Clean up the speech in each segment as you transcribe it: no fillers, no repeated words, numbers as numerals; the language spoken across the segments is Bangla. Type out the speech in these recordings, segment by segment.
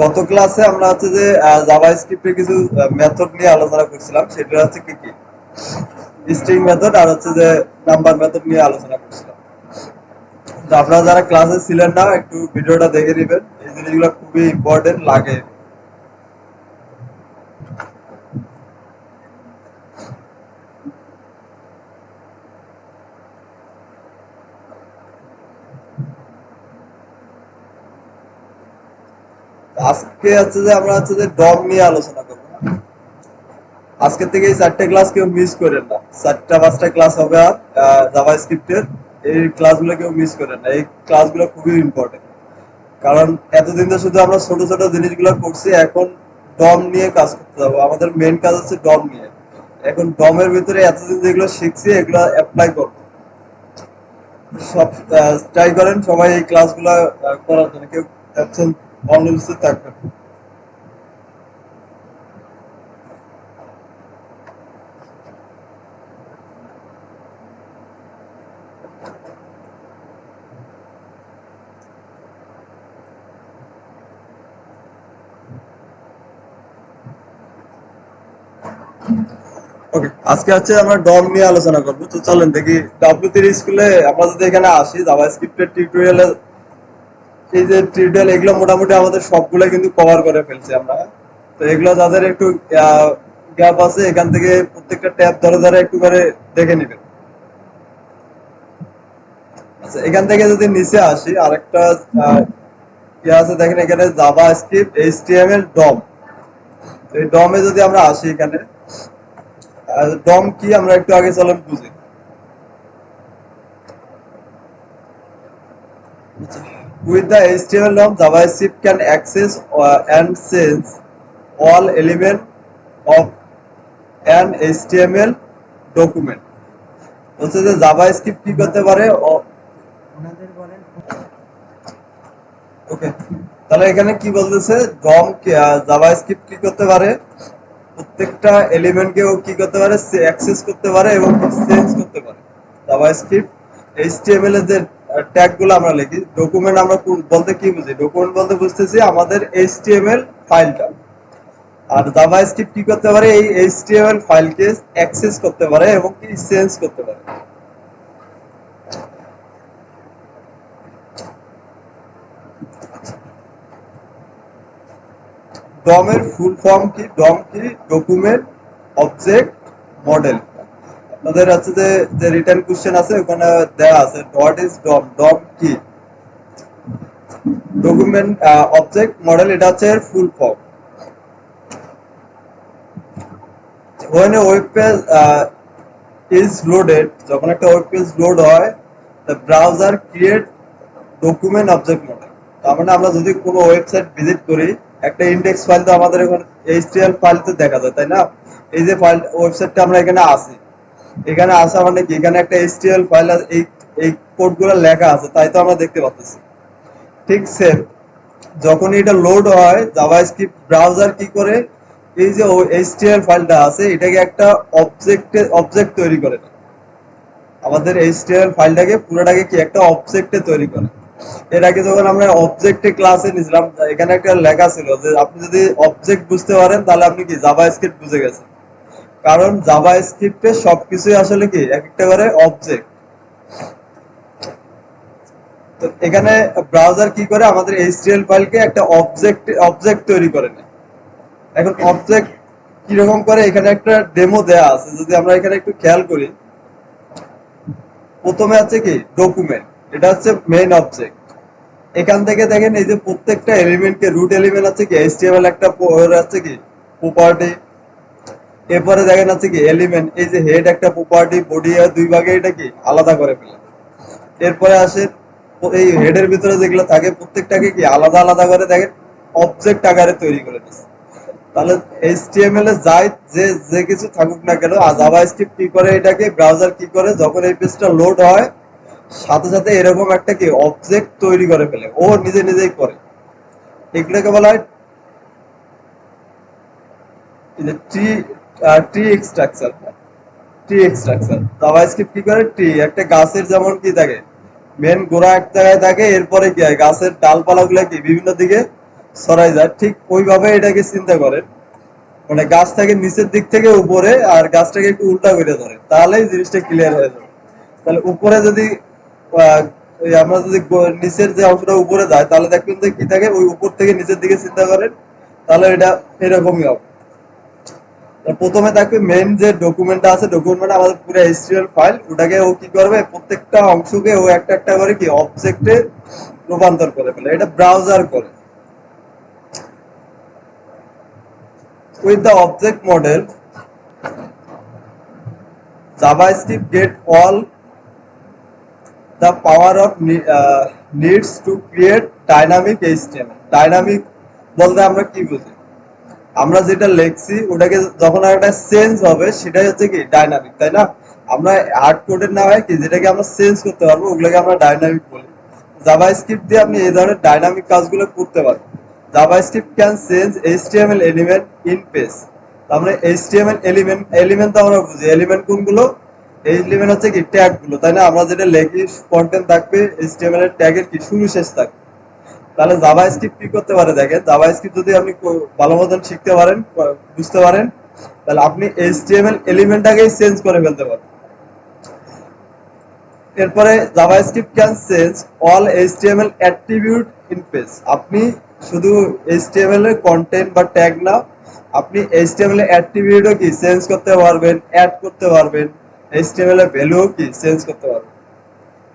গত ক্লাসে আমরা হচ্ছে যে জাভা স্ক্রিপ্টের কিছু মেথড নিয়ে আলোচনা করছিলাম, সেটা হচ্ছে কি কি স্ট্রিং মেথড আর হচ্ছে যে নাম্বার মেথড নিয়ে আলোচনা করছিলাম। তো আপনারা যারা ক্লাসে ছিলেন না, একটু ভিডিওটা দেখে নেবেন, এই জিনিসগুলো খুবই ইম্পর্টেন্ট লাগে। আজকে হচ্ছে যে আমরা হচ্ছে যে ডম নিয়ে আলোচনা করবো। আজকে থেকে এই 4টে ক্লাস কেউ মিস করেন না, 4টা 5টা ক্লাস হবে আর জাভা স্ক্রিপ্টের এই ক্লাসগুলো কেউ মিস করেন না, এই ক্লাসগুলো খুবই ইম্পর্টেন্ট। কারণ এতদিন তো শুধু আমরা ছোট ছোট জিনিসগুলো করছি, এখন ডম নিয়ে কাজ করতে যাবো, আমাদের মেন কাজ হচ্ছে ডম নিয়ে। এখন ডমের ভিতরে এতদিন যেগুলো শিখছি এগুলো অ্যাপ্লাই করবো। সব ট্রাই করেন সবাই এই ক্লাসগুলো করার জন্য, কেউ অ্যাবসেন্ট অনুপস্থিত থাকবেন না। ওকে, আজকে হচ্ছে আমরা ডম নিয়ে আলোচনা করবো। তো চলেন দেখি W3 স্কুলে আমরা যদি এখানে আসি, জাভা স্ক্রিপ্টের টিউটোরিয়ালে এই যে টিউটোরিয়াল এগুলো মোটামুটি আমাদের সবগুলো কিন্তু কভার করে ফেলছি আমরা। তো এগুলো যাদের একটু গ্যাপ আছে, এখান থেকে প্রত্যেকটা ট্যাব ধরে ধরে একটু করে দেখে নেবেন। আচ্ছা, এখান থেকে যদি নিচে আসি, আরেকটা ইয়ে আছে দেখেন, এখানে জাভা স্ক্রিপ্ট HTML ডম। এই ডমে যদি আমরা আসি, এখানে ডম কি আমরা একটু আগে চলেন বুঝি। With the HTML DOM, JavaScript can access and sense all elements of an HTML document. হচ্ছে যে জাভাস্ক্রিপ্ট কি করতে পারে, ওকে, তাহলে এখানে কি বলতেছে, ডম জাভাস্ক্রিপ্ট কি করতে পারে, প্রত্যেকটা এলিমেন্টকে ও কি করতে পারে, অ্যাক্সেস করতে পারে এবং চেঞ্জ করতে পারে। জাভাস্ক্রিপ্ট এইচটিএমএল এর যে ট্যাগ গুলো আমরা লিখি, ডকুমেন্ট আমরা বলতে কি বুঝি, ডকুমেন্ট বলতে বুঝতেছি আমাদের এইচটিএমএল ফাইলটা। আর জাভাস্ক্রিপ্ট কি করতে পারে, এই এইচটিএমএল ফাইলকে অ্যাক্সেস করতে পারে এবং কি চেঞ্জ করতে পারে। ডম এর ফুল ফর্ম কি, ডম কি, ডকুমেন্ট অবজেক্ট মডেল। আপনাদের আছে যে যে রিটার্ন কোশ্চেন আছে ওখানে দেয়া আছে হোয়াট ইজ ডম, ডম কি, ডকুমেন্ট অবজেক্ট মডেল, এটা হচ্ছে এর full form. when a web page is loaded, যখন একটা ওয়েব পেজ লোড হয়, the browser create document object model। তার মানে আমরা যদি কোনো ওয়েবসাইট ভিজিট করি, একটা ইন্ডেক্স ফাইল তো আমাদের এখন এইচটিএমএল ফাইলতে দেখা যায়, তাই না? এই যে ফাইল ওয়েবসাইটটা আমরা এখানে আসি, এখানে আসা মানে কি, এখানে একটা এইচটিএমএল ফাইল এই এই কোডগুলো লেখা আছে, তাই তো আমরা দেখতে পাচ্ছি। ঠিক সেম, যখন এটা লোড হয়, জাভাস্ক্রিপ্ট ব্রাউজার কি করে, এই যে এইচটিএমএল ফাইলটা আছে এটাকে একটা অবজেক্ট তৈরি করে। আমাদের এইচটিএমএল ফাইলটাকে পুরোটাকে কি একটা অবজেক্টে তৈরি করে। এর আগে যখন আমরা অবজেক্টে ক্লাসে নিছিলাম, এখানে একটা লেখা ছিল যে আপনি যদি অবজেক্ট বুঝতে পারেন তাহলে আপনি কি জাভাস্ক্রিপ্ট বুঝে গেছেন। কারণ জাভাস্ক্রিপ্টে সবকিছুই আসলে কি এক একটা করে অবজেক্ট। তো এখানে ব্রাউজার কি করে, আমাদের এইচটিএমএল ফাইলকে একটা অবজেক্ট তৈরি করে নেয়। এখন অবজেক্ট কিরকম করে, এখানে একটা ডেমো দেয়া আছে, যদি আমরা এখানে একটু খেয়াল করি। প্রথমে আছে কি ডকুমেন্ট, এটা হচ্ছে মেইন অবজেক্ট। এখান থেকে দেখেন এই যে প্রত্যেকটা এলিমেন্টকে, রুট এলিমেন্ট আছে কি এইচটিএমএল একটা আছে কি প্রপার্টি। এরপরে দেখেন আছে কি এলিমেন্ট, এই যে হেড একটা প্রপার্টি, বডি, দুই ভাগে এটা কি আলাদা করে ফেলে। এরপরে আসে এই হেডের ভিতরে যেগুলো থাকে প্রত্যেকটাকে কি আলাদা আলাদা করে দেখেন অবজেক্ট আকারে তৈরি করে দিচ্ছে। তাহলে এইচটিএমএল এ যাই যে যে কিছু থাকুক না কেন, জাভাস্ক্রিপ্ট কি করে, এটাকে ব্রাউজার কি করে, যখন এই পেজটা লোড হয় সাথে সাথে এরকম একটা কি অবজেক্ট তৈরি করে ফেলে, ও নিজে নিজেই করে। এগুলোকে বলা হয় tree, tree structure. Tree structure JavaScript কি করে, ট্রি একটা গাছের যেমন কি থাকে, মেন গোড়া এক জায়গায় থাকে, এরপরে কি হয় গাছের ডালপালা গুলা কি বিভিন্ন দিকে সরাই যায়, ঠিক ওইভাবে এটাকে চিন্তা করেন। মানে গাছটাকে নিচের দিক থেকে উপরে আর গাছটাকে একটু উল্টা করে ধরেন, তাহলেই জিনিসটা ক্লিয়ার হয়ে যাবে। তাহলে উপরে যদি আমরা যদি নিচের যে অংশটা উপরে যায়, তাহলে দেখবেন যে কি থাকে, ওই উপর থেকে নিচের দিকে চিন্তা করেন, তাহলে এটা এরকমই হবে। প্রথমে থাকবে মেইন যে ডকুমেন্টটা আছে, ডকুমেন্ট মানে আমাদের পুরো এইচটিএমএল ফাইল, ওটাকে ও কি করবে, প্রত্যেকটা অংশকে ও একটা একটা করে কি অবজেক্টে রূপান্তর করে ফেলে, এটা ব্রাউজার করে। With the object model, JavaScript get all the power of needs to create dynamic HTML. Dynamic বলতে আমরা কি বুঝি? আমরা যেটা লিখছি ওটাকে যখন একটা চেঞ্জ হবে সেটাই হচ্ছে কি ডাইনামিক, তাই না? আমরা হার্ড কোডের না হয় কি যেটাকে আমরা চেঞ্জ করতে পারবো ওগুলোকে আমরা ডাইনামিক বলি। জাভাস্ক্রিপ্ট দিয়ে আপনি এই ধরনের ডাইনামিক কাজগুলো করতে পারবেন। JavaScript can change HTML element in page. আমরা এইচটিএমএল এলিমেন্ট, এলিমেন্ট তো আমরা বুঝি, এলিমেন্ট কোনগুলো? এই এলিমেন্ট হচ্ছে কি ট্যাগ গুলো, তাই না? আমরা যেটা লিখি কন্টেন্ট থাকবে, এইচটিএমএল এর ট্যাগের কি শুরু শেষ থাকবে। তাহলে জাভাস্ক্রিপ্ট কি করতে পারে দেখেন, জাভাস্ক্রিপ্ট যদি আপনি ভালো মতন শিখতে পারেন, বুঝতে পারেন, তাহলে আপনি এইচটিএমএল এলিমেন্টটাকেই চেঞ্জ করে ফেলতে পারেন। এরপরে JavaScript can change all HTML attribute in page. আপনি শুধু এইচটিএমএল এর কন্টেন্ট বা ট্যাগ না, আপনি এইচটিএমএল এর অ্যাট্রিবিউটও কি চেঞ্জ করতে পারবেন, অ্যাড করতে পারবেন, এইচটিএমএল এর ভ্যালুও কি চেঞ্জ করতে পারবেন।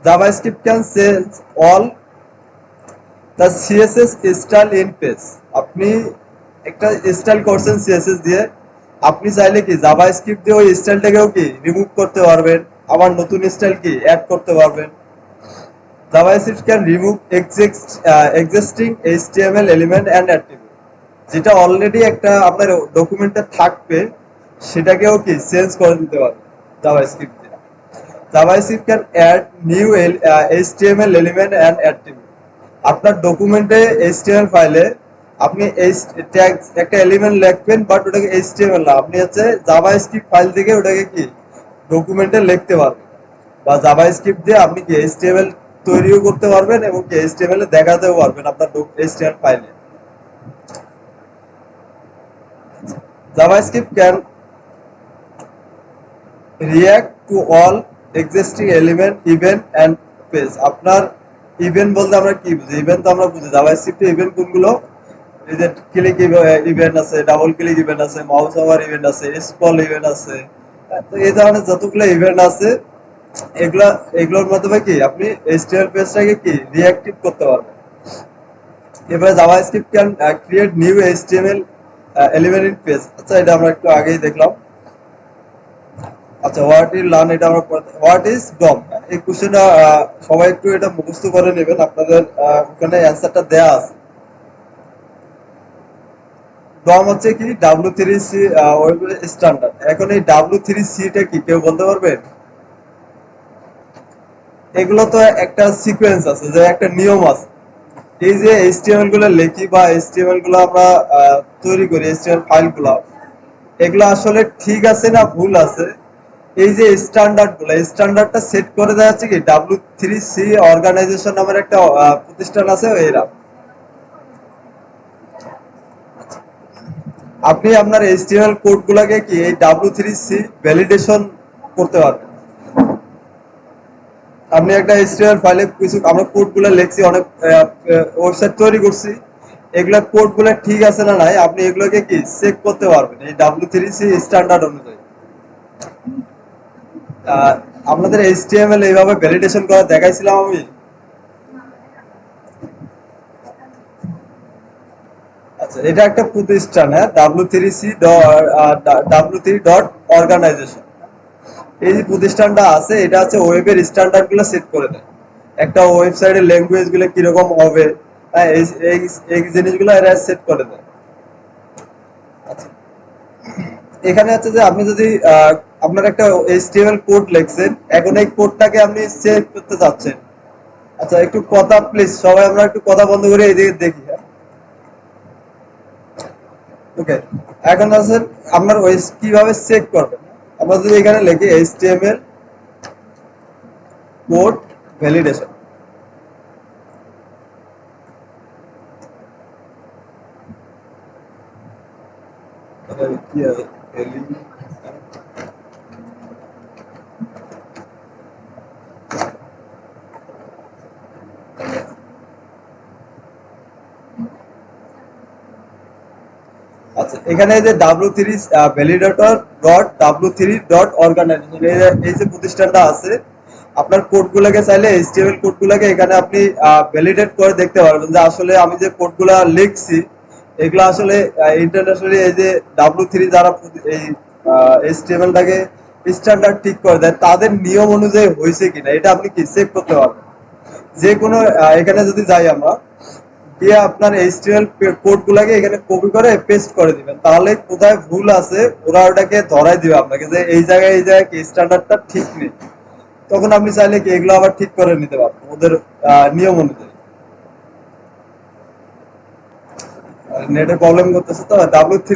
JavaScript can change all the CSS style in page. আপনি একটা স্টাইল করছেন সিএসএস দিয়ে, আপনি চাইলে কি জাভাস্ক্রিপ্ট দিয়ে ওই স্টাইলটাকেও কি রিমুভ করতে পারবেন, আবার নতুন স্টাইল কি অ্যাড করতে পারবেন। JavaScript can remove existing HTML element and attribute. যেটা অলরেডি একটা আপনার ডকুমেন্টে থাকবে সেটাকেও কি চেঞ্জ করে দিতে পারবে জাভাস্ক্রিপ্ট দিয়ে। JavaScript can add new HTML element and attribute. আপনার ডকুমেন্টে এইচটিএমএল ফাইলে আপনি এই ট্যাগ একটা এলিমেন্ট লিখবেন, বাট ওটাকে এইচটিএমএল না, আপনি হচ্ছে জাভাস্ক্রিপ্ট ফাইল থেকে ওটাকে কি ডকুমেন্টে লিখতে পারবেন। বা জাভাস্ক্রিপ্ট দিয়ে আপনি কি এইচটিএমএল তৈরিও করতে পারবেন এবং কি এইচটিএমএল এ দেখাতেও পারবেন আপনার এইচটিএমএল ফাইলে। JavaScript can react to all existing element event and page. আপনার ইভেন্ট বলতে আমরা কি বুঝি? ইভেন্ট তো আমরা বুঝি জাভাস্ক্রিপ্টে ইভেন্ট কোনগুলো? এই যে ক্লিক ইভেন্ট আছে, ডাবল ক্লিক ইভেন্ট আছে, মাউস ওভার ইভেন্ট আছে, স্ক্রল ইভেন্ট আছে। তো এই ধরনের যতগুলো ইভেন্ট আছে এগুলা, এগুলোর মাধ্যমে কি আপনি এইচটিএমএল পেজটাকে কি রিঅ্যাক্টিভ করতে পারবেন। এবারে JavaScript can create new HTML element in page. আচ্ছা, এটা আমরা একটু আগেই দেখলাম। আচ্ছা, হোয়াট ইজ লার্ন, এটা আমরা হোয়াট ইজ ডম, এই কোশ্চেনটা সবাই একটু এটা মুখস্থ করে নেবেন, আপনাদের ওখানে অ্যান্সারটা দেয়া আছে। ডম হচ্ছে কি W3C ওয়েব স্ট্যান্ডার্ড। এখন এই W3C টা কি কেউ বলতে পারবেন? এগুলো তো একটা সিকোয়েন্স আছে, যে একটা নিয়ম আছে। এই যে এইচটিএমএল গুলো লিখি বা এইচটিএমএল গুলো আমরা তৈরি করি, এইচটিএমএল ফাইল গুলো, এগুলো আসলে ঠিক আছে না ভুল আছে, এই যে স্ট্যান্ডার্ড গুলো, স্ট্যান্ডার্ডটা সেট করে দেওয়া হচ্ছে কি W3C অর্গানাইজেশন নামের একটা প্রতিষ্ঠান আছে এরা। আপনি আপনার এইচটিএমএল কোড গুলাকে কি এই W3C ভ্যালিডেশন করতে পারবেন। আপনি একটা এইচটিএমএল ফাইলে কিছু আমরা কোড গুলো লিখছি, অনেক ওয়েবসাইট তৈরি করছি, এগুলা কোড গুলো ঠিক আছে না নাই, আপনি এগুলোকে কি চেক করতে পারবেন এই W3C স্ট্যান্ডার্ড অনুযায়ী। আহ, আপনাদের এইচটিএমএল এইভাবে ভ্যালিডেশন করা দেখাইছিলাম আমি। আচ্ছা, এটা একটা প্রতিষ্ঠান, হ্যাঁ, W3C.অর্গানাইজেশন। এই যে প্রতিষ্ঠানটা আছে এটা হচ্ছে ওয়েবের স্ট্যান্ডার্ড গুলো সেট করে দেয়। একটা ওয়েবসাইটের ল্যাঙ্গুয়েজ গুলো কিরকম হবে, হ্যাঁ, এই জিনিসগুলো এরা সেট করে দেয়। আচ্ছা, এখানে হচ্ছে যে আপনি যদি আপনার একটা এইচটিএমএল কোড লিখছেন, এখন এই কোডটাকে আপনি সেভ করতে চাচ্ছেন। আচ্ছা, একটু কথা প্লিজ, সবাই আমরা একটু কথা বন্ধ করে এইদিকে দেখি, হ্যাঁ। ওকে, এখন আছে আপনার ওই কিভাবে চেক করবেন। আমরা যদি এখানে লিখি এইচটিএমএল কোড ভ্যালিডেশন, কি এলি আচ্ছা, এখানে এই যে W3 validator dot W3 dot organisation এই যে প্রতিষ্ঠানটা আছে, আপনার কোডগুলোকে চাইলে এইচটিএমএল কোডগুলোকে এখানে আপনি ভ্যালিডেট করে দেখতে পারবেন যে আসলে আমি যে কোডগুলা লিখছি এগুলো আসলে ইন্টারন্যাশনালি এই যে W3 যারা এই এইচটিএমএলটাকে স্ট্যান্ডার্ড ঠিক করে দেয় তাদের নিয়ম অনুযায়ী হয়েছে কিনা এটা আপনি কি চেক করতে পারবেন। যে কোনো এখানে যদি যাই আমরা দিয়ে আপনার এইচটিএমএল কোড গুলাকে এখানে কপি করে পেস্ট করে দিবেন, তাহলে কোথায় ভুল আছে ওরা ওটাকে ধরাই দিবে আপনাকে যে এই জায়গায় কি স্ট্যান্ডার্ডটা ঠিক নেই। তখন আপনি চাইলে কি এগুলো আবার ঠিক করে নিতে পারবেন ওদের নিয়ম অনুযায়ী। নেটের প্রবলেম করতেছে তো W3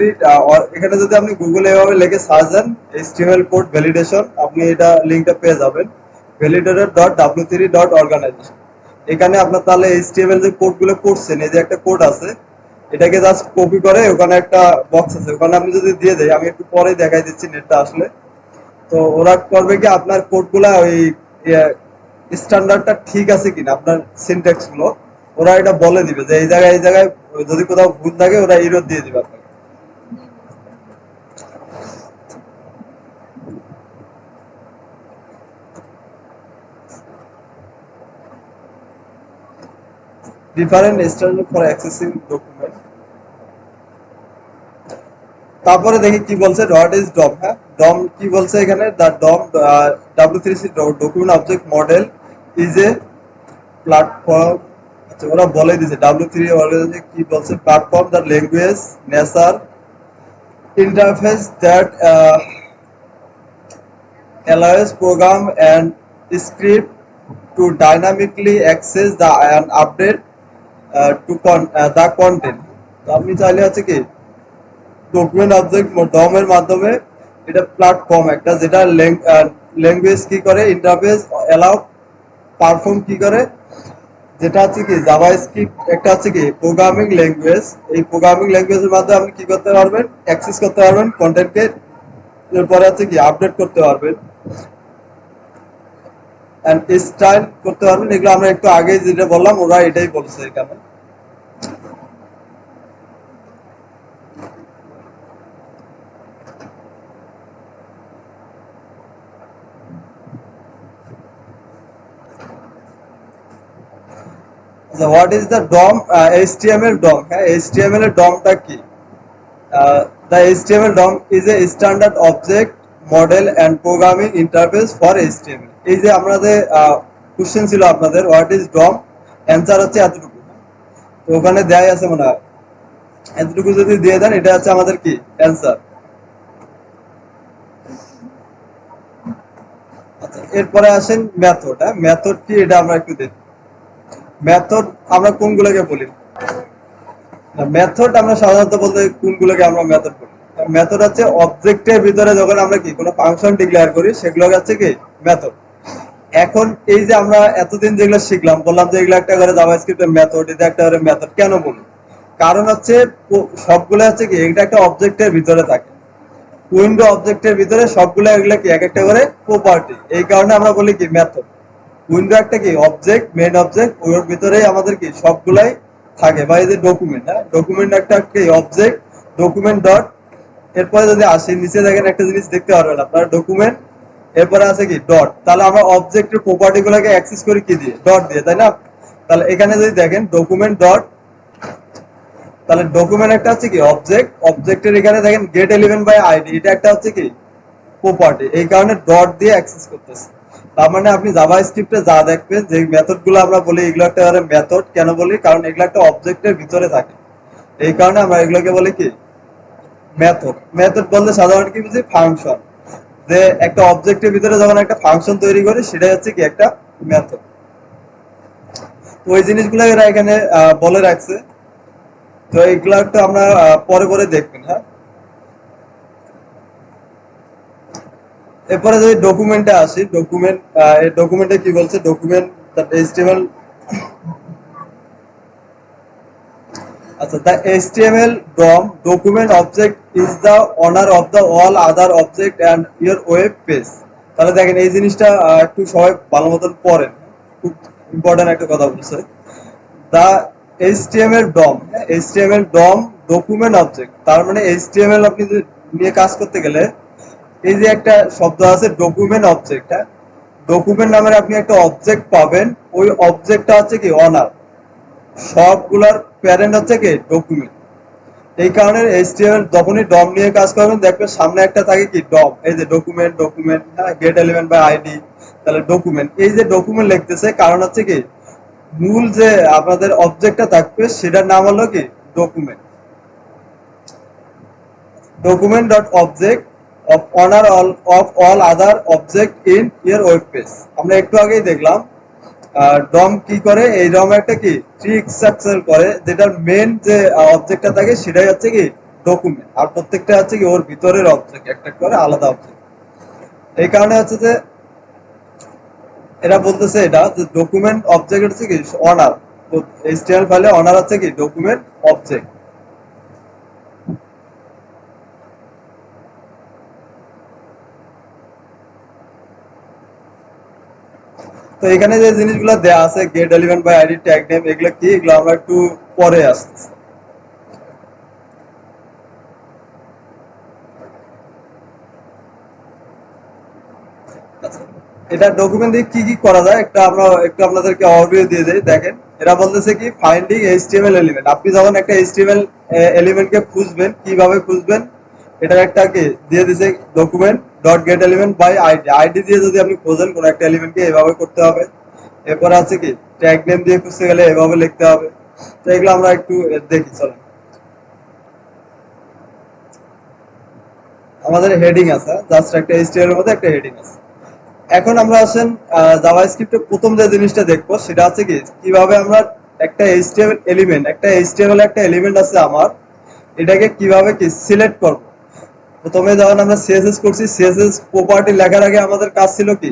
এখানে যদি আপনি গুগলে এভাবে লিখে সার্চ দেন এইচটিএমএল কোড ভ্যালিডেশন, আপনি এটা লিংকটা পেয়ে যাবেন validator dot W3 dot organisation. এখানে আপনার তাহলে এইচটিএমএল যে কোডগুলো করছেন এই যে একটা কোড আছে এটাকে জাস্ট কপি করে ওখানে একটা বক্স আছে ওখানে আপনি যদি দিয়ে দেয়, আমি একটু পরে দেখাই দিচ্ছি নেটটা আসলে। তো ওরা করবে কি আপনার কোডগুলা ওই স্ট্যান্ডার্ডটা ঠিক আছে কিনা আপনার সিনট্যাক্স গুলো ওরা এটা বলে দিবে যে এই জায়গায় যদি কোথাও ভুল থাকে ওরা এরর দিয়ে দিবে আপনাকে। Different standard for accessing document. তারপরে দেখি কি বলছে ডট ইজ ডম। হ্যাঁ, ডম কি বলছে এখানে, the DOM W3C document object model is a platform. আচ্ছা, ওরা বলে দিছে W3 অলরেডি কি বলছে, platform the language neutral interface that allows program and script to dynamically access the and update the content। তো আপনি চাইলে হচ্ছে কি ডকুমেন্ট অবজেক্ট ডম এর মাধ্যমে এটা প্ল্যাটফর্ম একটা যেটা ল্যাঙ্গুয়েজ কি করে ইন্টারফেস এলাও পারফর্ম কি করে, যেটা হচ্ছে কি জাভাস্ক্রিপ্ট একটা হচ্ছে কি প্রোগ্রামিং ল্যাঙ্গুয়েজ। এই প্রোগ্রামিং ল্যাঙ্গুয়েজের মাধ্যমে আপনি কি করতে পারবেন, অ্যাক্সেস করতে পারবেন কন্টেন্টকে, এরপরে হচ্ছে কি আপডেট করতে পারবেন এন্ড স্টাইল করতে পারবেন। এগুলো আমরা একটু আগে যেটা বললাম ওরা এটাই বলছে এখানে। What is the DOM, HTML DOM. হ্যাঁ, এইচটিএমএল এর ডমটা কি? The HTML DOM is a standard object model and programming interface for HTML। এই যে আমাদের কোশ্চেন ছিল আপনাদের হোয়াট ইজ ডম, অ্যান্সার হচ্ছে এতটুকু। তো ওখানে দেয়াই আছে মনে হয়, এতটুকু যদি দিয়ে দেন এটা হচ্ছে আমাদের কি অ্যান্সার। আচ্ছা, এরপরে আসেন মেথড। হ্যাঁ, মেথড কি এটা আমরা একটু দেখি। মেথড আমরা কোনগুলোকে বলি? মেথড আমরা সাধারণত বলতে কোনগুলোকে আমরা মেথড বলি? মেথড হচ্ছে অবজেক্টের ভিতরে যখন আমরা কি কোনো ফাংশন ডিক্লেয়ার করি সেগুলো হচ্ছে কি মেথড। এখন এই যে আমরা এতদিন যেগুলো শিখলাম, বললাম যে এগুলো একটা করে জাভাস্ক্রিপ্টের মেথড, এটা একটা করে মেথড কেন বলি? কারণ হচ্ছে সবগুলো হচ্ছে কি এটা একটা অবজেক্টের ভিতরে থাকে, উইন্ডো অবজেক্টের ভিতরে সবগুলো এগুলো কি এক একটা করে প্রপার্টি, এই কারণে আমরা বলি কি মেথড। উইন্ডো একটা কি অবজেক্ট, মেইন অবজেক্ট, ওর ভিতরেই আমাদের কি সবগুলাই থাকে। বা এই যে ডকুমেন্ট, হ্যাঁ ডকুমেন্ট একটা কি অবজেক্ট, ডকুমেন্ট ডট, এরপরে যদি আসি নিচে দেখেন একটা জিনিস দেখতে পারবেন আপনারা ডকুমেন্ট, এরপরে আছে কি ডট। তাহলে আমরা অবজেক্টের প্রপার্টি গুলোকে অ্যাক্সেস করি কি দিয়ে, ডট দিয়ে, তাই না? তাহলে এখানে যদি দেখেন ডকুমেন্ট ডট, তাহলে ডকুমেন্ট একটা হচ্ছে কি অবজেক্ট, অবজেক্টের এখানে দেখেন গেট এলিমেন্ট বাই আইডি, এটা একটা হচ্ছে কি প্রপার্টি, এই কারণে ডট দিয়ে অ্যাক্সেস করতেছে। তার মানে আপনি জাভাস্ক্রিপ্টে যা দেখবেন যে মেথড গুলো আমরা বলি এগুলো একটা মেথড কেন বলি, কারণ এগুলো একটা অবজেক্টের ভিতরে থাকে, এই কারণে আমরা এগুলোকে বলি কি মেথড। মেথড বলতে সাধারণত কি বুঝি, ফাংশন। যে একটা অবজেক্টের ভিতরে যখন একটা ফাংশন তৈরি করি সেটাই হচ্ছে কি একটা মেথড। ওই জিনিসগুলো এরা এখানে বলে রাখছে, তো এইগুলো একটু আমরা পরে পরে দেখবেন। হ্যাঁ, এরপরে যদি ডকুমেন্টে আসি, ডকুমেন্ট এই ডকুমেন্টে কি বলছে, ডকুমেন্ট এইচটিএমএল আচ্ছা, the HTML DOM document object is the owner of the all other object and your web page. তাহলে দেখেন এই জিনিসটা একটু সবাই ভালো মতন পড়েন, খুব ইম্পর্টেন্ট একটা কথা বলছে। The HTML DOM, HTML DOM document object, তার মানে HTML আপনি নিয়ে কাজ করতে গেলে এই যে একটা শব্দ আছে ডকুমেন্ট অবজেক্ট, ডকুমেন্ট নামের আপনি একটা অবজেক্ট পাবেন, ওই অবজেক্টটা হচ্ছে কি অনার, সবগুলার প্যারেন্ট হচ্ছে কি ডকুমেন্ট। এই কারণে HTML যখনই ডম নিয়ে কাজ করবেন দেখবেন সামনে একটা থাকে কি ডম, এই যে ডকুমেন্ট ডকুমেন্ট, হ্যাঁ, গেট এলিমেন্ট বাই আইডি, তাহলে ডকুমেন্ট, এই যে ডকুমেন্ট লিখতেছে কারণ হচ্ছে কি মূল যে আপনাদের অবজেক্টটা থাকবে সেটার নাম হলো কি document. Document dot object of honour of all other object in year web page. আমরা একটু আগেই দেখলাম ডম কি করে, এই ডম একটা কি ট্রি স্ট্রাকচার করে, যেটার মেন যে অবজেক্টটা থাকে সেটাই হচ্ছে কি ডকুমেন্ট, আর প্রত্যেকটা হচ্ছে কি ওর ভিতরের অবজেক্ট, একটা করে আলাদা অবজেক্ট। এই কারণে হচ্ছে যে এরা বলতেছে এটা যে ডকুমেন্ট অবজেক্ট হচ্ছে কি অনার, তো এইচটিএমএল ফাইলে অনার হচ্ছে কি ডকুমেন্ট অবজেক্ট। তো এখানে যে জিনিসগুলো দেয়া আছে get element by ID, tag name, এগুলো কি, এগুলো আমরা একটু পরে আসতেছি। আচ্ছা, এটা ডকুমেন্ট দিয়ে কি কি করা যায় একটা আমরা একটু আপনাদেরকে ওভারভিউ দিয়ে দেই। দেখেন এরা বলতেছে কি ফাইন্ডিং এইচটিএমএল এলিমেন্ট, আপনি যখন একটা এইচটিএমএল এলিমেন্টকে খুঁজবেন কিভাবে খুঁজবেন, এটার একটা কি দিয়ে দিছে document dot get element by ID, ID দিয়ে যদি আপনি খোঁজেন কোন একটা এলিমেন্টকে এভাবে করতে হবে। এরপর আছে কি ট্যাগ নেম দিয়ে খুঁজতে গেলে এভাবে লিখতে হবে। তো এগুলো আমরা একটু দেখি চলেন। আমাদের হেডিং আছে, জাস্ট একটা এইচটিএমএল এর মধ্যে একটা হেডিং আছে। এখন আমরা আসেন জাভাস্ক্রিপ্টের প্রথম যে জিনিসটা দেখবো সেটা হচ্ছে কি কিভাবে আমরা একটা এইচটিএমএল এলিমেন্ট, একটা এইচটিএমএল একটা এলিমেন্ট আছে আমার, এটাকে কিভাবে কি সিলেক্ট করব। প্রথমে যখন আমরা সিএসএস করছি, সিএসএস প্রপার্টি লেখার আগে আমাদের কাজ ছিল কি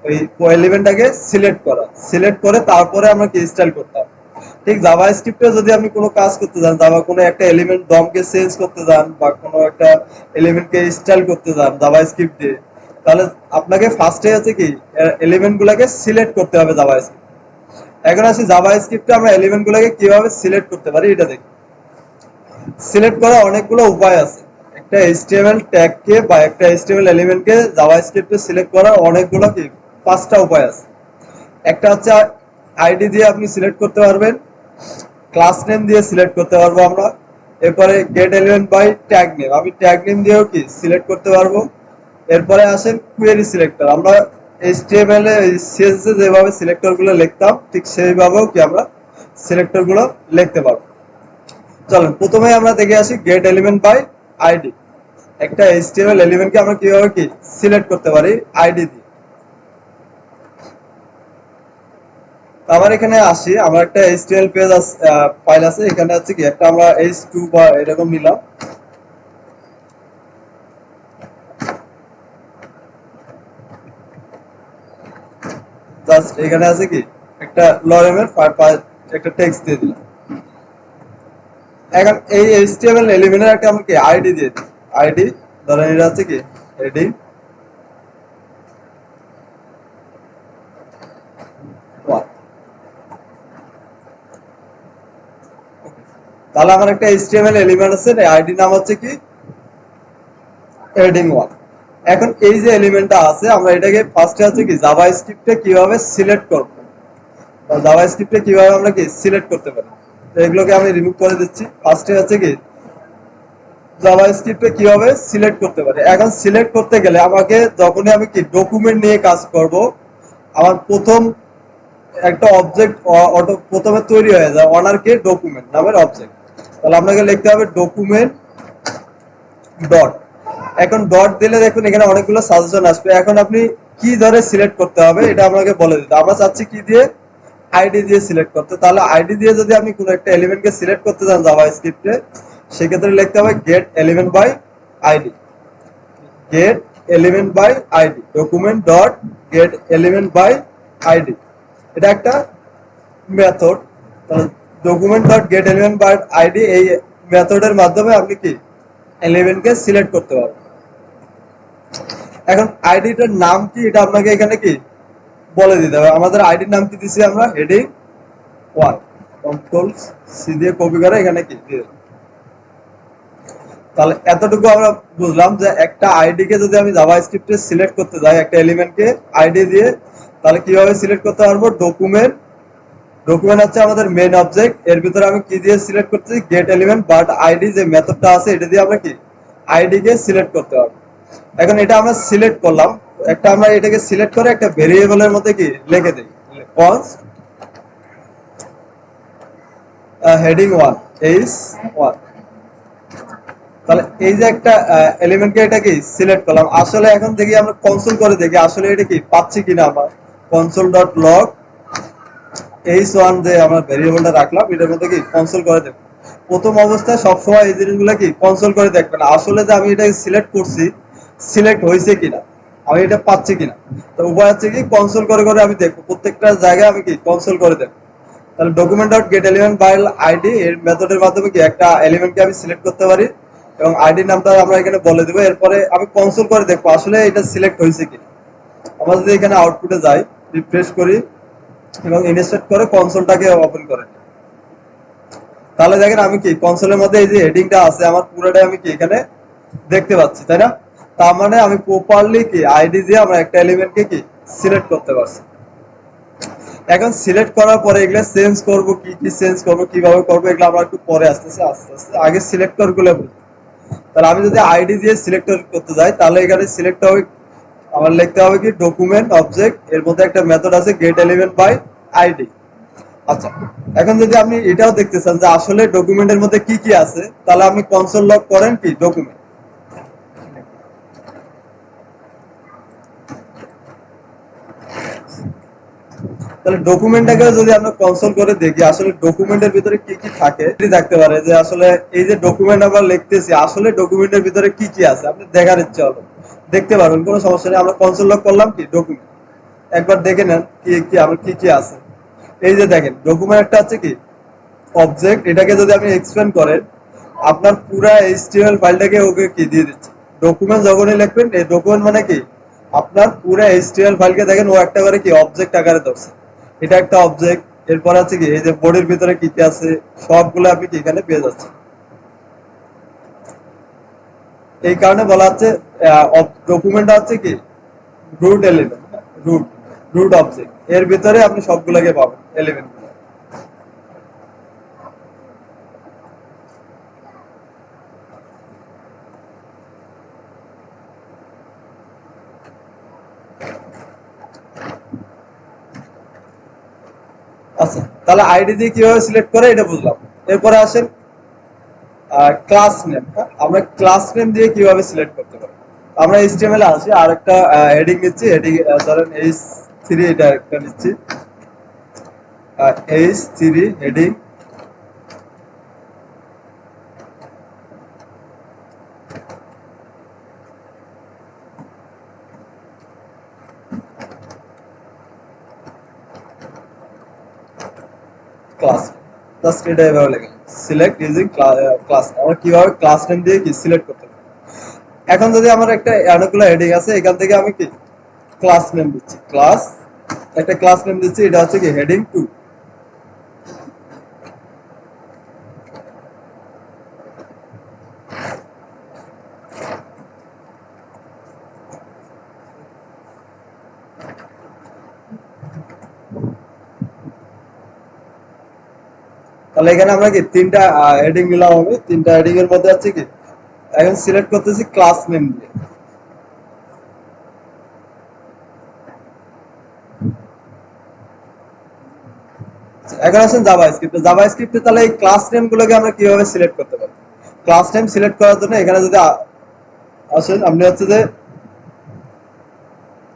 ওই এলিমেন্টটাকে সিলেক্ট করা, সিলেক্ট করে তারপরে আমরা কি স্টাইল করতাম। ঠিক জাভাস্ক্রিপ্টে যদি আপনি কোনো কাজ করতে যান, জাভা কোনো একটা এলিমেন্ট দমকে চেঞ্জ করতে যান বা কোনো একটা এলিমেন্টকে স্টাইল করতে যান জাভাস্ক্রিপ্ট দিয়ে, তাহলে আপনাকে ফার্স্টে আছে কি এলিমেন্ট গুলাকে সিলেক্ট করতে হবে জাভাস্ক্রিপ্ট। এখন আসি জাভাস্ক্রিপ্টে আমরা এলিমেন্ট গুলাকে কিভাবে সিলেক্ট করতে পারি এটা দেখি। সিলেক্ট করার অনেকগুলো উপায় আছে, একটা এইচটিএমএল ট্যাগকে বা একটা এইচটিএমএল এলিমেন্টকে জাভাস্ক্রিপ্টে সিলেক্ট করার অনেকগুলো কি 5টা উপায় আছে। একটা হচ্ছে আইডি দিয়ে আপনি সিলেক্ট করতে পারবেন, ক্লাস নেম দিয়ে সিলেক্ট করতে পারবো আমরা, এরপরে get element by tag name, আমি ট্যাগ নেম দিয়েও কি সিলেক্ট করতে পারবো। এরপরে আসেন কুয়েরি সিলেক্টর, আমরা এইচটিএমএল এ সিএসএস এ যেভাবে সিলেক্টর গুলো লিখতাম ঠিক সেইভাবেও কি আমরা সিলেক্টর গুলো লিখতে পারবো। চলেন প্রথমে আমরা দেখে আসি গেট এলিমেন্ট বাই আইডি, একটা এইচটিএমএল এলিমেন্টকে আমরা কিভাবে কি সিলেক্ট করতে পারি আইডি দিয়ে। আমার এখানে আসি, আমার একটা এইচটিএমএল পেজ ফাইল আছে, এখানে আছে কি একটা আমরা h2 বা এরকম নিলাম। জাস্ট এখানে আছে কি একটা লরেমের একটা টেক্সট দিয়ে দিলাম। এখন এই এইচটিএমএল এলিমেন্টের একটা আমরা কি আইডি দিয়ে দিই, আইডি ধরেন এটা আছে কি হেডিং 1। তাহলে আমার একটা এইচটিএমএল এলিমেন্ট আছে, আইডি নাম হচ্ছে কি হেডিং 1। এখন এই যে এলিমেন্টটা আছে আমরা এটাকে ফার্স্টে আছে কি জাভাস্ক্রিপ্টে কিভাবে সিলেক্ট করব, বা জাভাস্ক্রিপ্টে কিভাবে আমরা কি সিলেক্ট করতে পারি, তো এগুলোকে আমি রিমুভ করে দিচ্ছি। ফার্স্টে আছে কি জাভাস্ক্রিপ্টে কিভাবে সিলেক্ট করতে পারি। এখন সিলেক্ট করতে গেলে আমাকে যখনই আমি কি ডকুমেন্ট নিয়ে কাজ করব, আমার প্রথম একটা অবজেক্ট অটো প্রথমে তৈরি হয়ে যায় অনারকে ডকুমেন্ট নামের অবজেক্ট, তাহলে আপনাকে লিখতে হবে ডকুমেন্ট ডট। এখন ডট দিলে দেখুন এখানে অনেকগুলো সাজেশন আসবে, এখন আপনি কি ধরে সিলেক্ট করতে হবে এটা আপনাকে বলে দিতে। আমরা চাচ্ছি কি দিয়ে আইডি দিয়ে সিলেক্ট করতে, তাহলে আইডি দিয়ে যদি আপনি কোনো একটা এলিমেন্টকে সিলেক্ট করতে চান জাভাস্ক্রিপ্টে, সেক্ষেত্রে লিখতে হবে get element by ID, get element by ID document dot get element by ID. এটা একটা method, document dot get element by ID এই মেথডের মাধ্যমে আপনি কি এলিমেন্টকে সিলেক্ট করতে পারবেন। এখন আইডিটার নাম কি এটা আপনাকে এখানে কি বলে দিতে হবে। আমাদের আইডির নাম কি দিছি আমরা, হেডিং 1। কন্ট্রোল সি দিয়ে কপি করে এখানে কি দিয়ে দেব। তাহলে এতটুকু আমরা বুঝলাম যে একটা আইডি কে যদি আমি জাভাস্ক্রিপ্টে সিলেক্ট করতে যাই, একটা এলিমেন্টকে আইডি দিয়ে, তাহলে কিভাবে সিলেক্ট করতে পারবো, ডকুমেন্ট হচ্ছে আমাদের মেইন অবজেক্ট, এর ভিতরে আমি কি দিয়ে সিলেক্ট করতেছি, গেট এলিমেন্ট বাট আইডি যে মেথডটা আছে এটা দিয়ে আমরা কি আইডি কে সিলেক্ট করতে পারবো। এখন এটা আমরা সিলেক্ট করলাম, আমরা এটাকে সিলেক্ট করে একটা ভেরিয়েবলের মধ্যে কি লিখে দিই, কনস্ট হেডিং 1 h1। তাহলে এই যে একটা এলিমেন্টকে এটা কি সিলেক্ট করলাম, আসলে এখন দেখি আমরা কনসোল করে দেখি আসলে এটা কি পাচ্ছি কিনা। আমরা কনসোল ডট লগ h1 যে আমরা ভেরিয়েবলটা রাখলাম এটার মধ্যে কি কনসোল করে দেখব। প্রথম অবস্থায় সবসময় এই জিনিসগুলো কি কনসোল করে দেখবেন আসলে যে আমি এটা সিলেক্ট করছি সিলেক্ট হয়েছে কিনা, আমি এটা পাচ্ছি কিনা। তো উপায় হচ্ছে কি কনসোল করে করে আমি দেখবো, প্রত্যেকটা জায়গায় আমি কি কনসোল করে দেখবো। তাহলে document dot get element by ID এর মেথডের মাধ্যমে কি একটা এলিমেন্টকে আমি সিলেক্ট করতে পারি এবং আইডি নামটা আমরা এখানে বলে দেবো। এরপরে আমি কনসোল করে দেখবো আসলে এটা সিলেক্ট হয়েছে কিনা। আমরা যদি এখানে আউটপুটে যাই, রিফ্রেশ করি এবং ইনস্টার্ট করে কনসোলটাকে ওপেন করে, তাহলে দেখেন আমি কি কনসোলের মধ্যে এই যে হেডিংটা আছে আমার পুরোটাই আমি কি এখানে দেখতে পাচ্ছি, তাই না। তার মানে আমি প্রপারলি কি আইডি দিয়ে আমরা একটা এলিমেন্টকে কি সিলেক্ট করতে পারছি। এখন সিলেক্ট করার পরে এগুলো চেঞ্জ করব, কি কি চেঞ্জ করব, কিভাবে করব, এগুলো আমরা একটু পরে আস্তে আস্তে আগে সিলেক্টর গুলো বুঝি। তাহলে আমি যদি আইডি দিয়ে সিলেক্টর করতে যাই তাহলে এখানে সিলেক্ট হবে, আমার লিখতে হবে কি ডকুমেন্ট অবজেক্ট, এর মধ্যে একটা মেথড আছে গেট এলিমেন্ট বাই আইডি। আচ্ছা, এখন যদি আপনি এটাও দেখতে চান যে আসলে ডকুমেন্টের মধ্যে কি কি আছে, তাহলে আপনি কনসোল লগ করেন কি ডকুমেন্ট। তাহলে ডকুমেন্টটাকে যদি আমরা কনসোল করে দেখি আসলে ডকুমেন্টের ভিতরে কি কি থাকে, থাকতে পারে যে আসলে এই যে ডকুমেন্ট আমরা লিখতেছি আসলে ডকুমেন্টের ভিতরে কি কি আছে আপনি দেখার ইচ্ছা হলো দেখতে পারবেন, কোনো সমস্যা নেই। আমরা কনসোল লগ করলাম কি ডকুমেন্ট, একবার দেখে নেন কি কি আমার কি কি আছে। এই যে দেখেন ডকুমেন্ট একটা আছে কি অবজেক্ট, এটাকে যদি আপনি এক্সপ্যান্ড করেন আপনার পুরো এইচটিএমএল ফাইলটাকে ওকে কি দিয়ে দিচ্ছে। ডকুমেন্ট যখনই লিখবেন এই ডকুমেন্ট মানে কি আপনার পুরো এইচটিএমএল ফাইলকে দেখেন ও একটা করে কি অবজেক্ট আকারে ধরছে, এটা একটা অবজেক্ট। এরপর আছে কি এই যে বডির ভিতরে কি কি আছে সবগুলো আপনি কি এখানে পেয়ে যাচ্ছেন। এই কারণে বলা হচ্ছে ডকুমেন্টটা হচ্ছে কি root element, root root object, এর ভিতরে আপনি সবগুলোকে পাবেন এলিমেন্ট। আচ্ছা, তাহলে আইডি দিয়ে কিভাবে সিলেক্ট করে এটা বুঝলাম। এরপরে আসেন ক্লাস নেম। আমরা ক্লাস নেম দিয়ে কিভাবে সিলেক্ট করতে পারি। আমরা এইচটিএমএল এ আসি আর একটা হেডিং নিচ্ছি, হেডিং ধরেন h3, এটা একটা নিচ্ছি h3 হেডিং ক্লাস। জাস্ট এটা এভাবে লেখা সিলেক্ট ইউজিং ক্লাস। আমরা কিভাবে ক্লাস নেম দিয়ে কি সিলেক্ট করতে পারি। এখন যদি আমার একটা অনেকগুলো হেডিং আছে এখান থেকে আমি কি ক্লাস নেম দিচ্ছি, ক্লাস একটা ক্লাস নেম দিচ্ছি, এটা হচ্ছে কি হেডিং 2। তাহলে এখানে আমরা কি তিনটা হেডিং নিলাম, হবে তিনটা হেডিং এর মধ্যে আছে কি এখন সিলেক্ট করতেছি ক্লাস নেম দিয়ে। এখন আসেন জাভাস্ক্রিপ্টে। জাভাস্ক্রিপ্টে তাহলে এই ক্লাস নেম গুলোকে আমরা কিভাবে সিলেক্ট করতে পারি। ক্লাস নেম সিলেক্ট করার জন্য এখানে যদি আসেন আপনি হচ্ছে যে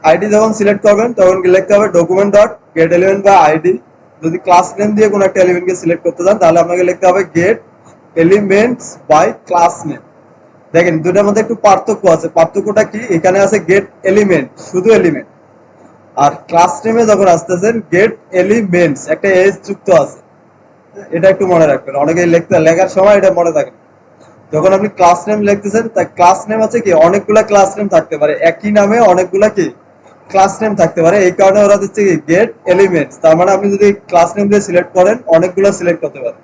আইডি যখন সিলেক্ট করবেন তখন লিখতে হবে ডকুমেন্ট ডট গেট এলিমেন্ট বা আইডি। যদি ক্লাস নেম দিয়ে কোনো একটা এলিমেন্টকে সিলেক্ট করতে চান তাহলে আপনাকে লিখতে হবে get elements by class name. দেখেন দুটার মধ্যে একটু পার্থক্য আছে, পার্থক্যটা কি, এখানে আছে গেট এলিমেন্ট শুধু এলিমেন্ট, আর ক্লাস নেমে যখন আসতেছেন গেট এলিমেন্টস একটা এস যুক্ত আছে, এটা একটু মনে রাখবেন, অনেকে লেখার সময় এটা মনে থাকে না। যখন আপনি ক্লাস নেম লিখতেছেন, তা ক্লাস নেম আছে কি অনেকগুলা ক্লাস নেম থাকতে পারে, একই নামে অনেকগুলা কি ক্লাস নেম থাকতে পারে। এই কারণে ওরা দিচ্ছে কি গেট এলিমেন্টস, তার মানে আপনি যদি ক্লাস নেম দিয়ে সিলেক্ট করেন অনেকগুলো সিলেক্ট করতে পারে।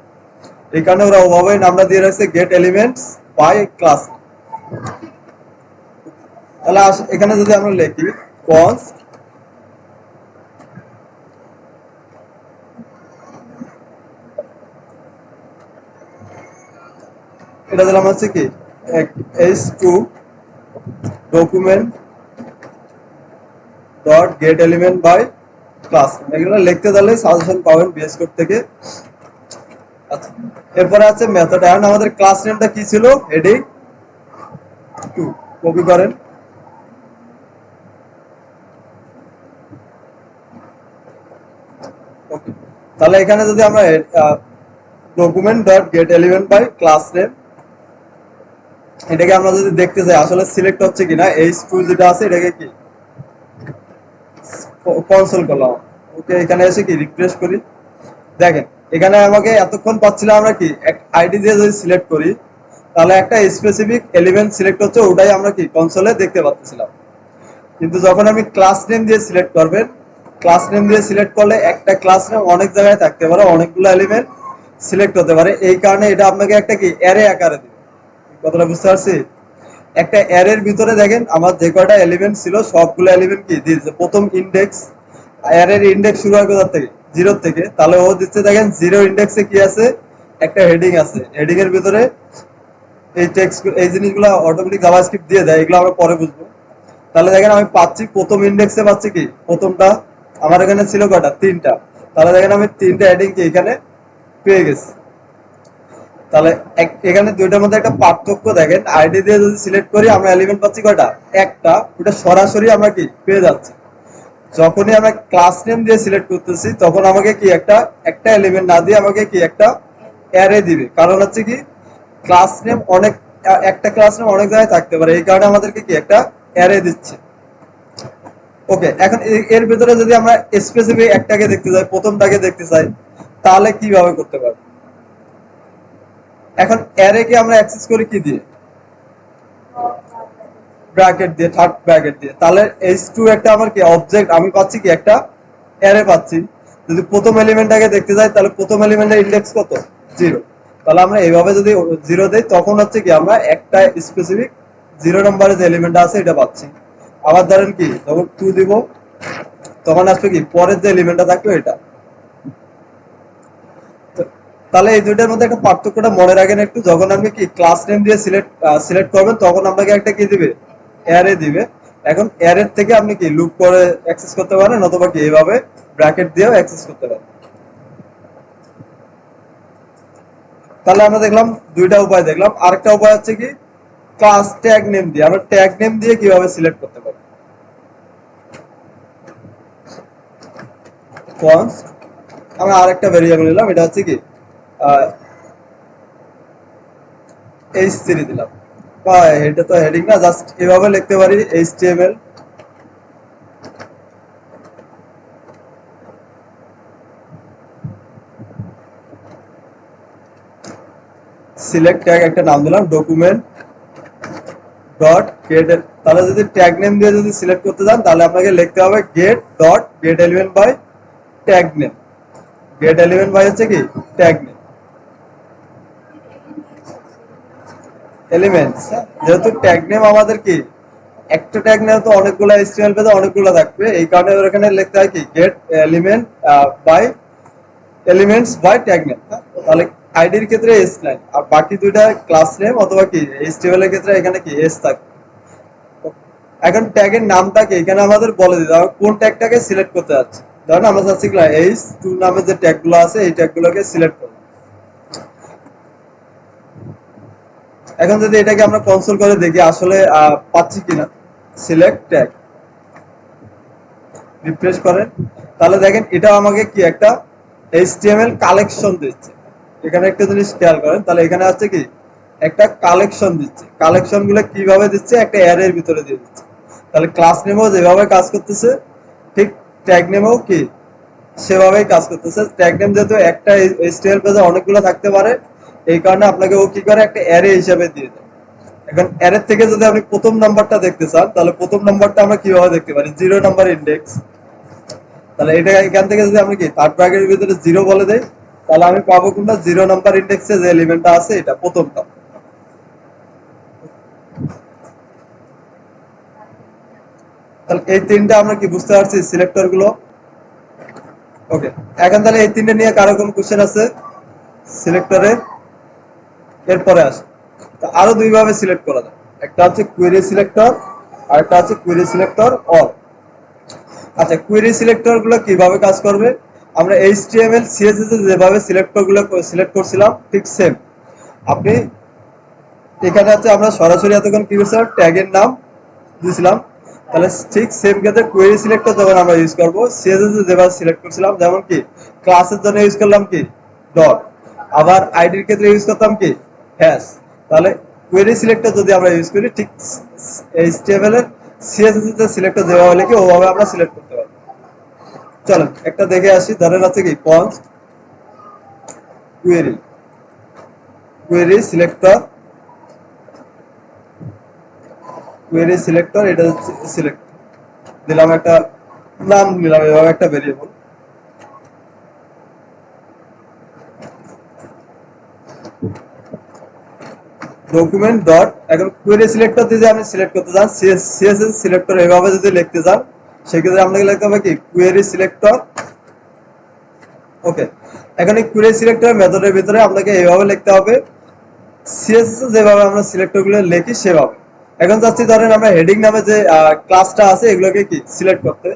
এই কারণে ওরা ওভাবে নামটা দিয়ে রাখছে গেট এলিমেন্টস বাই ক্লাস। তাহলে এখানে যদি আমরা লিখি কনস্ট, এটা দিলাম হচ্ছে কি h2 document dot get element by class. এগুলো লিখতে দিলে সাজেশন পাবেন বিএস কোড থেকে। আচ্ছা, এরপরে আছে মেথড। এখন আমাদের ক্লাস নেমটা কি ছিল? হেডিং 2। কপি করেন, ওকে। তাহলে এখানে যদি আমরা document dot get element by class name, এটাকে আমরা যদি দেখতে চাই আসলে সিলেক্ট হচ্ছে কিনা, h2 যেটা আছে এটাকে কি কনসোল করলাম, ওকে। এখানে এসে কি রিফ্রেশ করি, দেখেন এখানে আমাকে এতক্ষণ পাচ্ছিলাম আমরা কি আইডি দিয়ে যদি সিলেক্ট করি তাহলে একটা স্পেসিফিক এলিমেন্ট সিলেক্ট হচ্ছে, ওটাই আমরা কি কনসোলে দেখতে পাচ্ছিলাম। কিন্তু যখন আমি ক্লাস নেম দিয়ে সিলেক্ট করবেন, ক্লাস নেম দিয়ে সিলেক্ট করলে একটা ক্লাস নেম অনেক জায়গায় থাকতে পারে, অনেকগুলো এলিমেন্ট সিলেক্ট হতে পারে। এই কারণে এটা আপনাকে একটা কি অ্যারে আকারে দিবে। কথাটা বুঝতে পারছি? একটা অ্যারের ভিতরে দেখেন আমার যে কয়টা এলিমেন্ট ছিল সবগুলো এলিমেন্ট কি দিয়েছে। প্রথম ইন্ডেক্স, অ্যারের ইন্ডেক্স শুরু হয় কোথা থেকে? জিরো থেকে। তাহলে ও দিচ্ছে দেখেন জিরো ইন্ডেক্সে কি আছে, একটা হেডিং আছে। হেডিং এর ভিতরে এই টেক্সট, এই জিনিসগুলো অটোমেটিক জাভাস্ক্রিপ্ট দিয়ে দেয়, এগুলো আমরা পরে বুঝবো। তাহলে দেখেন আমি পাচ্ছি প্রথম ইন্ডেক্সে পাচ্ছি কি প্রথমটা, আমার এখানে ছিল কয়টা? 3টা। তাহলে দেখেন আমি 3টা হেডিং কি এখানে পেয়ে গেছি। তাহলে এখানে দুইটার মধ্যে একটা পার্থক্য দেখেন, আইডি দিয়ে যদি সিলেক্ট করি আমরা এলিমেন্ট পাচ্ছি কয়টা? একটা। ওটা সরাসরি আমরা কি পেয়ে যাচ্ছি। যখনই আমরা ক্লাস নেম দিয়ে সিলেক্ট করতেছি তখন আমাকে কি একটা একটা এলিমেন্ট না দিয়ে আমাকে কি একটা অ্যারে দিবে। কারণ হচ্ছে কি ক্লাস নেম অনেক, একটা ক্লাস নেম অনেক জায়গায় থাকতে পারে, এই কারণে আমাদেরকে কি একটা অ্যারে দিচ্ছে। ওকে, এখন এর ভিতরে যদি আমরা স্পেসিফিক একটাকে দেখতে চাই, প্রথমটাকে দেখতে চাই, তাহলে কিভাবে করতে পারবো? এখন অ্যারে কে আমরা অ্যাক্সেস করি কি দিয়ে? ব্র্যাকেট দিয়ে, থার্ড ব্র্যাকেট দিয়ে। তাহলে h2 একটা আমার কি অবজেক্ট, আমি পাচ্ছি কি একটা অ্যারে পাচ্ছি। যদি প্রথম এলিমেন্টটাকে দেখতে যাই তাহলে প্রথম এলিমেন্টের ইন্ডেক্স কত? 0। তাহলে আমরা এইভাবে যদি 0 দেই তখন হচ্ছে কি আমরা একটা স্পেসিফিক 0 নম্বরের যে এলিমেন্ট আছে এটা পাচ্ছি। আবার ধরেন কি যখন 2 দিব তখন আসবে কি পরের যে এলিমেন্টটা থাকবে এটা। তাহলে এই দুইটার মধ্যে একটা পার্থক্যটা মনে রাখেন একটু। যখন আপনি কি ক্লাস নেম দিয়ে সিলেক্ট করবেন তখন আপনাকে একটা কি দিবে? অ্যারে দিবে। এখন অ্যারের থেকে আপনি কি লুপ করে অ্যাক্সেস করতে পারেন, অথবা কি এইভাবে ব্র্যাকেট দিয়েও অ্যাক্সেস করতে পারেন। তাহলে আমরা দেখলাম দুইটা উপায় দেখলাম। আরেকটা উপায় হচ্ছে কি ক্লাস ট্যাগ নেম দিয়ে। আমরা ট্যাগ নেম দিয়ে কিভাবে সিলেক্ট করতে পারি? কনস্ট, আমরা আরেকটা ভেরিয়েবল নিলাম, এটা হচ্ছে কি h3 দিলাম, বা এটা তো হেডিং না, জাস্ট এভাবে লিখতে পারি html সিলেক্ট ট্যাগ, একটা নাম দিলাম ডকুমেন্ট ডট গেট। তাহলে যদি ট্যাগ নেম দিয়ে যদি সিলেক্ট করতে যান তাহলে আপনাকে লিখতে হবে get dot get element by tag name. Get element by হচ্ছে কি ট্যাগ নেম এলিমেন্টস। যেহেতু ট্যাগ নেম আমাদের কি একটা ট্যাগ নেম তো অনেকগুলো HTML পেজে অনেকগুলো থাকবে, এই কারণে ওর এখানে লিখতে হয় কি get element by elements by tag name. তাহলে আইডির ক্ষেত্রে s9, আর বাকি দুইটা ক্লাস নেম অথবা কি HTML এর ক্ষেত্রে এখানে কি s থাকবে। এখন ট্যাগের নামটা কি এখানে আমাদের বলে দিতে হবে, কোন ট্যাগটাকে সিলেক্ট করতে যাচ্ছে। ধরেন আমরা চাচ্ছি কি h2 নামে যে ট্যাগগুলো আছে এই ট্যাগগুলোকে সিলেক্ট করব। এখন যদি এটাকে আমরা কনসোল করে দেখি আসলে পাচ্ছি কিনা, সিলেক্ট ট্যাগ রিফ্রেশ করেন, তাহলে দেখেন এটা আমাকে কি একটা HTML কালেকশন দিচ্ছে। এখানে একটা জিনিস খেয়াল করেন, তাহলে এখানে আছে কি একটা কালেকশন দিচ্ছে। কালেকশন গুলো কিভাবে দিচ্ছে? একটা অ্যারের ভিতরে দিয়ে দিচ্ছে। তাহলে ক্লাস নেমও যেভাবে কাজ করতেছে ঠিক ট্যাগ নেমও কি সেভাবেই কাজ করতেছে। ট্যাগ নেম যেহেতু একটা HTML পেজে অনেকগুলো থাকতে পারে, এই কারণে আপনাকে ও কি করে একটা অ্যারে হিসাবে দিয়ে দেয়। এখন অ্যারে থেকে যদি আপনি প্রথম নাম্বারটা দেখতে চান, তাহলে প্রথম নাম্বারটা আমরা কিভাবে দেখতে পারি? 0 নাম্বার ইন্ডেক্স। তাহলে এটা এখান থেকে যদি আমি কি থার্ড ব্র্যাকেটের ভিতরে 0 বলে দেই, তাহলে আমি পাবো কোনটা? 0 নাম্বার ইন্ডেক্সে যে এলিমেন্টটা আছে এটা প্রথমটা। তাহলে এই তিনটা আমরা কি বুঝতে পারছি সিলেক্টর গুলো? ওকে, এখন তাহলে এই তিনটা নিয়ে কারো কোন কোশ্চেন আছে সিলেক্টরে? এরপরে আসে তো আরো দুই ভাবে সিলেক্ট করা যায়। একটা হচ্ছে কুয়েরি সিলেক্টর আর একটা হচ্ছে কুয়েরি সিলেক্টর অল। আচ্ছা, কুয়েরি সিলেক্টর গুলো কিভাবে কাজ করবে? আমরা HTML CSS এ যেভাবে সিলেক্টর গুলো সিলেক্ট করছিলাম ঠিক সেম। আপনি এখানে আছে আমরা সরাসরি এতক্ষণ কি করছিলাম? ট্যাগের নাম দিয়েছিলাম। তাহলে ঠিক সেম ক্ষেত্রে কোয়েরি সিলেক্টর যখন আমরা ইউজ করবো, CSS এ যেভাবে সিলেক্ট করছিলাম, যেমন কি ক্লাসের জন্য ইউজ করলাম কি ডট, আবার আইডির ক্ষেত্রে ইউজ করতাম কি হ্যাশ। তাহলে কোয়েরি সিলেক্টর যদি আমরা ইউজ করি, ঠিক HTML এর CSS এর সিলেক্টর যেভাবে লিখি ওভাবে আমরা সিলেক্ট করতে পারবো। চলেন একটা দেখে আসি। ধরেন আছে কি const query, query selector, query selector, এটা সিলেক্ট দিলাম, একটা নাম নিলাম এভাবে একটা ভেরিয়েবল। ডকুমেন্ট ডট, এখন কোয়েরি সিলেক্টর দিয়ে আমি সিলেক্ট করতে চান, সিএসএস সিলেক্টর এভাবে যদি লিখতে চান, সেক্ষেত্রে আপনাকে লিখতে হবে কি কোয়েরি সিলেক্টর। ওকে, এখন এই কোয়েরি সিলেক্টর মেথডের ভিতরে আপনাকে এইভাবে লিখতে হবে সিএসএস যেভাবে আমরা সিলেক্টর গুলো লিখি সেভাবে। এখন যাচ্ছি ধরেন আমরা হেডিং নামে যে ক্লাসটা আছে এগুলোকে কি সিলেক্ট করতে।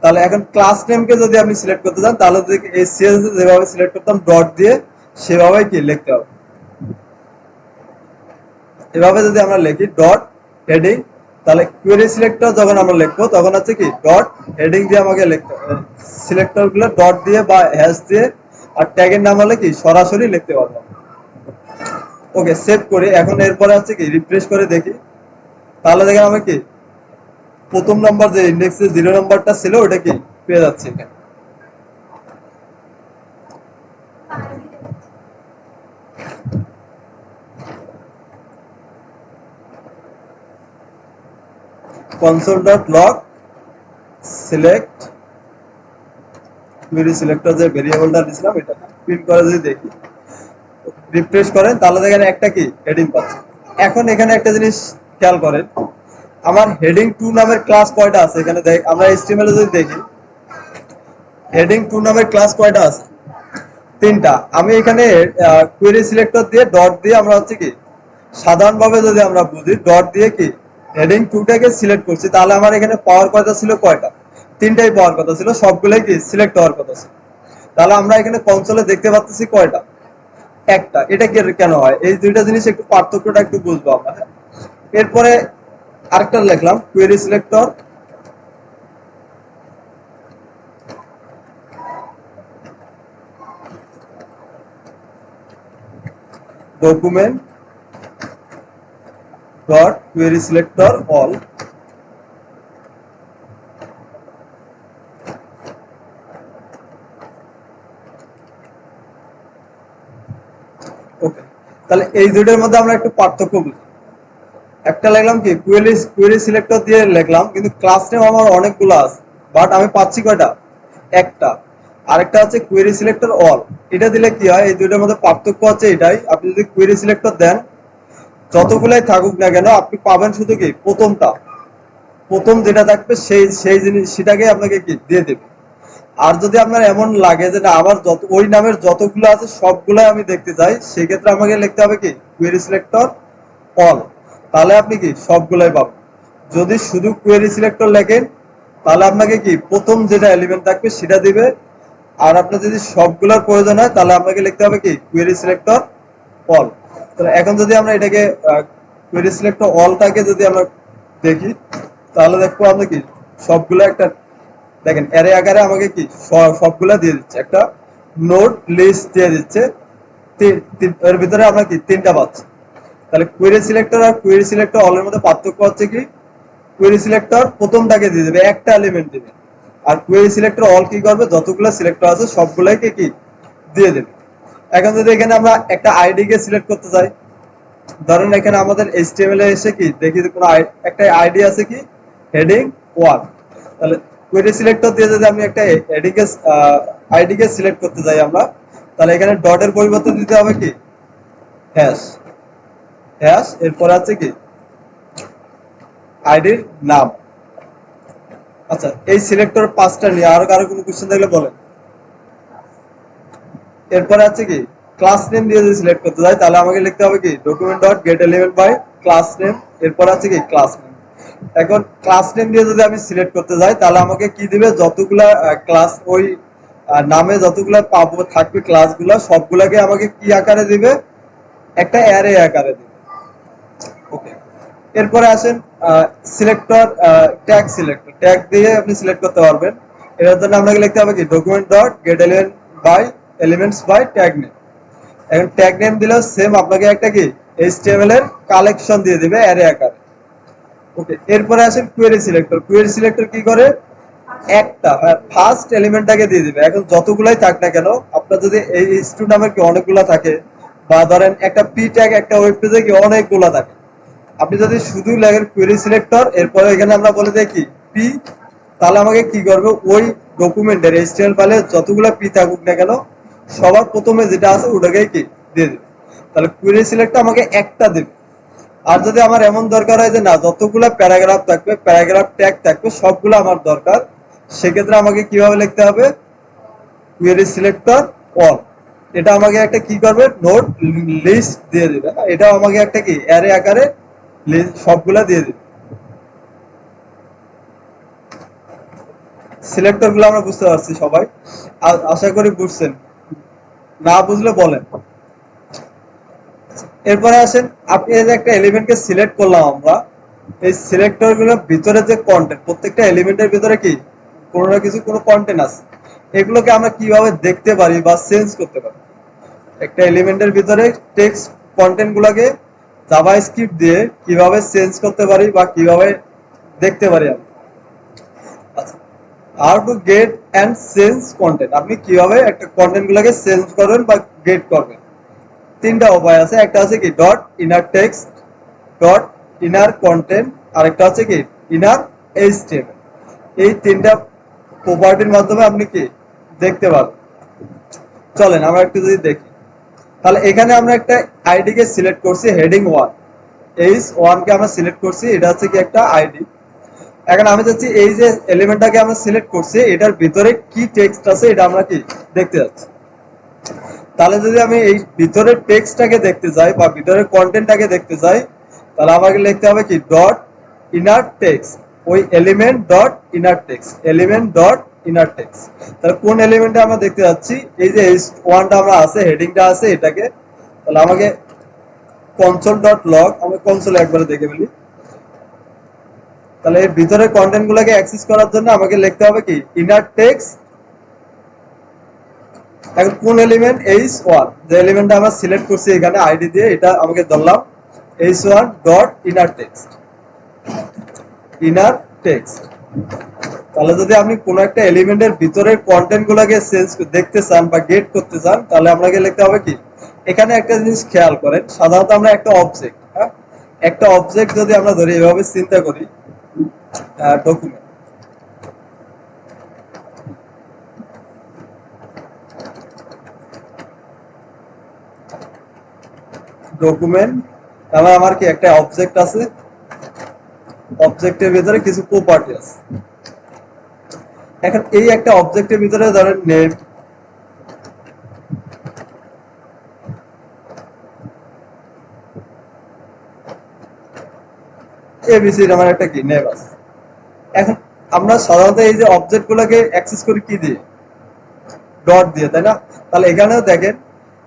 তাহলে এখন ক্লাস নেমকে যদি আপনি সিলেক্ট করতে চান, তাহলে এই সিএসএস যেভাবে সিলেক্ট করতাম ডট দিয়ে, সেভাবেই কি লিখতে হবে। এভাবে যদি আমরা লিখি ডট হেডিং, তাহলে কোয়েরি সিলেক্টর যখন আমরা লিখবো তখন হচ্ছে কি ডট হেডিং দিয়ে আমাকে লিখতে হবে, সিলেক্টর গুলো ডট দিয়ে বা হ্যাশ দিয়ে, আর ট্যাগের নাম হলে কি সরাসরি লিখতে পারবো। ওকে, সেভ করি। এখন এরপরে হচ্ছে কি রিফ্রেশ করে দেখি, তাহলে দেখেন আমি কি প্রথম নাম্বার যে ইন্ডেক্সে 0 নাম্বারটা ছিল ওটা কি পেয়ে যাচ্ছে এখানে। console.log select query selector যে ভেরিয়েবলটা দিছিলাম এটা প্রিন্ট করে যদি দেখি, রিফ্রেশ করেন, তাহলে দেখেন একটা কি হেডিং পাচ্ছি। এখন এখানে একটা জিনিস খেয়াল করেন, আমার হেডিং 2 নামের ক্লাস কয়টা আছে এখানে দেখ। আমরা HTML এ যদি দেখি হেডিং 2 নামের ক্লাস কয়টা আছে? তিনটা। আমি এখানে কোয়েরি সিলেক্টর দিয়ে ডট দিয়ে আমরা হচ্ছে কি সাধারণভাবে যদি আমরা বুঝি ডট দিয়ে কি হেডিং 2 টাকে সিলেক্ট করছি, তাহলে আমার এখানে পাওয়ার কথা ছিল কয়টা? তিনটাই পাওয়ার কথা ছিল, সবগুলোই কি সিলেক্ট হওয়ার কথা ছিল। তাহলে আমরা এখানে কনসোলে দেখতে পাচ্ছি কয়টা? একটা। এটা কেন হয়? এই দুইটা জিনিস একটু পার্থক্যটা একটু বুঝবো আমরা। এরপরে আরেকটা লিখলাম query selector, document dot query selector all. Okay, তাহলে এই দুইটার মধ্যে আমরা একটু পার্থক্য বুঝি। একটা লিখলাম কি কোয়েরি সিলেক্টর দিয়ে লিখলাম, কিন্তু ক্লাস নেম আমার অনেকগুলো আছে, বাট আমি পাচ্ছি কয়টা? একটা। আরেকটা হচ্ছে কোয়েরি সিলেক্টর অল, এটা দিলে কি হয়? এই দুইটার মধ্যে পার্থক্য হচ্ছে এটাই, আপনি যদি কোয়েরি সিলেক্টর দেন যতগুলাই থাকুক না কেন আপনি পাবেন শুধু কি প্রথমটা, প্রথম যেটা থাকবে সেই সেই জিনিস সেটাকে আপনাকে কি দিয়ে দেবে। আর যদি আপনার এমন লাগে যে না আমার যত ওই নামের যতগুলো আছে সবগুলাই আমি দেখতে চাই, সেক্ষেত্রে আমাকে লিখতে হবে কি কোয়েরি সিলেক্টর অল, তাহলে আপনি কি সবগুলাই পাবেন। যদি শুধু কোয়েরি সিলেক্টর লেখেন তাহলে আপনাকে কি প্রথম যেটা এলিমেন্ট থাকবে সেটা দিবে, আর আপনার যদি সবগুলোর প্রয়োজন হয় তাহলে আপনাকে লিখতে হবে কি কোয়েরি সিলেক্টর অল। তাহলে এখন যদি আমরা এটাকে কোয়েরি সিলেক্টর অলটাকে যদি আমরা দেখি, তাহলে দেখবো আমরা কি সবগুলো একটা দেখেন অ্যারে আকারে আমাকে কি সবগুলা দিয়ে দিচ্ছে, একটা নোড লিস্ট দিয়ে দিচ্ছে। এর ভিতরে আমরা কি তিনটা পাচ্ছি। তাহলে কোয়েরি সিলেক্টর আর কোয়েরি সিলেক্টর অল এর মধ্যে পার্থক্য হচ্ছে কি কোয়েরি সিলেক্টর প্রথমটাকে দিয়ে দেবে, একটা এলিমেন্ট দিবে, আর কোয়েরি সিলেক্টর অল কি করবে, যতগুলো সিলেক্টর আছে সবগুলোকে কি দিয়ে দেবে। এখন যদি এখানে আমরা একটা আইডি কে সিলেক্ট করতে চাই, ধরেন এখানে আমাদের এইচটিএমএল এ এসে কি দেখি কোনো একটা আইডি আছে কি হেডিং 1, তাহলে কোয়েরি সিলেক্টর দিয়ে যদি আমি একটা হেডিং কে আইডি কে সিলেক্ট করতে যাই আমরা, তাহলে এখানে ডটের পরিবর্তে দিতে হবে কি হ্যাশ, হ্যাশ এরপর আছে কি আইডির নাম। আচ্ছা, এই সিলেক্টর পাঁচটা নিয়ে আরো কারো কোনো কোশ্চেন থাকলে বলেন। এরপরে আছে কি ক্লাস নেম দিয়ে যদি সিলেক্ট করতে যাই, তাহলে আমাকে লিখতে হবে কি document dot get element by class name, এরপর আছে কি ক্লাস নেম। এখন ক্লাস নেম দিয়ে যদি আমি সিলেক্ট করতে যাই, তাহলে আমাকে কি দিবে, যতগুলা ক্লাস ওই নামে যতগুলা পাবো থাকবে ক্লাসগুলা সবগুলাকে আমাকে কি আকারে দিবে, একটা অ্যারে আকারে দিবে। ওকে, এরপরে আসেন সিলেক্টর ট্যাগ সিলেক্টর, ট্যাগ দিয়ে আপনি সিলেক্ট করতে পারবেন। এর জন্য আপনাকে লিখতে হবে কি document dot get element by elements by tag name. এখন ট্যাগ নেম দিলেও সেম আপনাকে একটা কি এইচটিএমএল এর কালেকশন দিয়ে দিবে অ্যারে আকারে। ওকে, এরপরে আসেন কোয়েরি সিলেক্টর। কোয়েরি সিলেক্টর কি করে, একটা ফার্স্ট এলিমেন্টটাকে দিয়ে দিবে। এখন যতগুলাই থাক না কেন, আপনার যদি এই স্টুডেন্ট নামের কি অনেকগুলা থাকে, বা ধরেন একটা পি ট্যাগ একটা ওয়েব পেজে কি অনেকগুলা থাকে, আপনি যদি শুধু লেখেন কোয়েরি সিলেক্টর এরপরে এখানে আমরা বলে দেই কি পি, তাহলে আমাকে কি করবে ওই ডকুমেন্টের এইচটিএমএল ফাইলে যতগুলো পি থাকুক না কেন সবার প্রথমে যেটা আছে ওটাকেই কি দিয়ে দেবে। তাহলে কোয়েরি সিলেক্টর আমাকে একটা দেবে। আর যদি আমার এমন দরকার হয় যে না যতগুলো প্যারাগ্রাফ থাকবে প্যারাগ্রাফ ট্যাগ থাকবে সবগুলো আমার দরকার, সেক্ষেত্রে আমাকে কিভাবে লিখতে হবে কোয়েরি সিলেক্টর অল, এটা আমাকে একটা কি করবে নোট লিস্ট দিয়ে দিবে, এটা আমাকে একটা কি অ্যারে আকারে সবগুলা দিয়ে দিবে। সিলেক্টর গুলো আমরা বুঝতে পারছি সবাই, আশা করি বুঝছেন, না বুঝলে বলেন। এরপরে আসেন আপনি এই যে একটা এলিমেন্টকে সিলেক্ট করলাম আমরা, এই সিলেক্টর গুলোর ভিতরে যে কন্টেন্ট, প্রত্যেকটা এলিমেন্টের ভিতরে কি কোনো না কিছু কোনো কন্টেন্ট আছে, এগুলোকে আমরা কিভাবে দেখতে পারি বা চেঞ্জ করতে পারি। একটা এলিমেন্টের ভিতরে টেক্সট কন্টেন্ট গুলোকে জাভাস্ক্রিপ্ট দিয়ে কিভাবে চেঞ্জ করতে পারি বা কিভাবে দেখতে পারি আমরা। আচ্ছা, how to get and change content, আপনি কিভাবে একটা কন্টেন্ট গুলোকে চেঞ্জ করবেন বা গেট করবেন। তিনটা উপায় আছে, একটা আছে কি dot inner text, dot inner content, আর একটা হচ্ছে কি ইনার এইচটিএমএল। এই তিনটা প্রপার্টির মাধ্যমে আপনি কি দেখতে পাবেন। চলেন আমরা একটু যদি দেখি, তাহলে এখানে আমরা একটা আইডি কে সিলেক্ট করছি হেডিং 1, H1 কে আমরা সিলেক্ট করছি, এটা হচ্ছে কি একটা আইডি। এখন আমি চাচ্ছি এই যে এলিমেন্টটাকে আমরা সিলেক্ট করছি এটার ভিতরে কি টেক্সট আছে এটা আমরা কি দেখতে যাচ্ছি। তাহলে যদি আমি এই ভিতরের টেক্সটটাকে দেখতে যাই বা ভিতরের কন্টেন্টটাকে দেখতে যাই, তাহলে আমাকে লিখতে হবে কি ডট ইনার টেক্সট, ওই element dot inner text, element dot inner text. তাহলে কোন এলিমেন্টটা আমরা দেখতে যাচ্ছি, এই যে H1টা আমরা আছে হেডিংটা আছে এটাকে, তাহলে আমাকে কনসোল ডট লগ, আমরা কনসোলে একবারে দেখে ফেলি। তাহলে এর ভিতরের কন্টেন্ট গুলোকে অ্যাক্সেস করার জন্য আমাকে লিখতে হবে কি ইনার টেক্সট। এখন কোন এলিমেন্ট H1, যে এলিমেন্টটা আমরা সিলেক্ট করছি এখানে আইডি দিয়ে, এটা আমাকে ধরলাম H1 dot inner text, inner text. তাহলে যদি আপনি কোন একটা এলিমেন্টের ভিতরের কন্টেন্ট গুলোকে চেঞ্জ দেখতে চান বা গেট করতে চান, তাহলে আপনাকে লিখতে হবে কি, এখানে একটা জিনিস খেয়াল করেন, সাধারণত আমরা একটা অবজেক্ট, হ্যাঁ একটা অবজেক্ট যদি আমরা ধরি এভাবে চিন্তা করি, ডকুমেন্ট, ডকুমেন্ট তাহলে আমার কি একটা অবজেক্ট আছে, অবজেক্টের ভিতরে কিছু প্রপার্টি আছে। এখন এই একটা অবজেক্টের ভিতরে ধরেন নেম, এবিসি আমার একটা কি নেম আছে। এখন আমরা সাধারণত এই যে অবজেক্ট গুলোকে অ্যাক্সেস করি কি দিয়ে, ডট দিয়ে, তাই না? তাহলে এখানেও দেখেন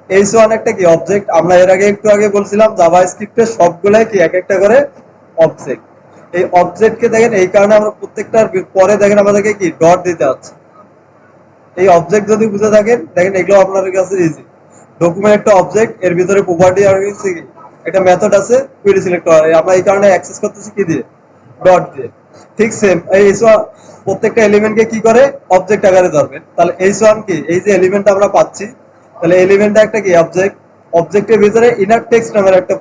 H1 একটা কি অবজেক্ট, আমরা এর আগে একটু আগে বলছিলাম জাভাস্ক্রিপ্টের সবগুলাই কি এক একটা করে অবজেক্ট। এই অবজেক্টকে দেখেন এই কারণে আমরা প্রত্যেকটার পরে দেখেন আমাদেরকে কি ডট দিতে হচ্ছে। এই অবজেক্ট যদি বুঝে থাকেন দেখেন এগুলো আপনাদের কাছে ইজি। ডকুমেন্ট একটা অবজেক্ট, এর ভিতরে প্রপার্টি আর কি একটা মেথড আছে কোয়েরি সিলেক্টর, আমরা এই কারণে অ্যাক্সেস করতেছি কি দিয়ে, ডট দিয়ে। ঠিক সেম এই h1 প্রত্যেকটা এলিমেন্টকে কি করে অবজেক্ট আকারে ধরবেন। তাহলে h1 কি এই যে এলিমেন্ট আমরা পাচ্ছি, তাহলে এলিমেন্টটা একটা কি অবজেক্ট, অবজেক্টের ভিতরে ইনার টেক্সট নামের একটা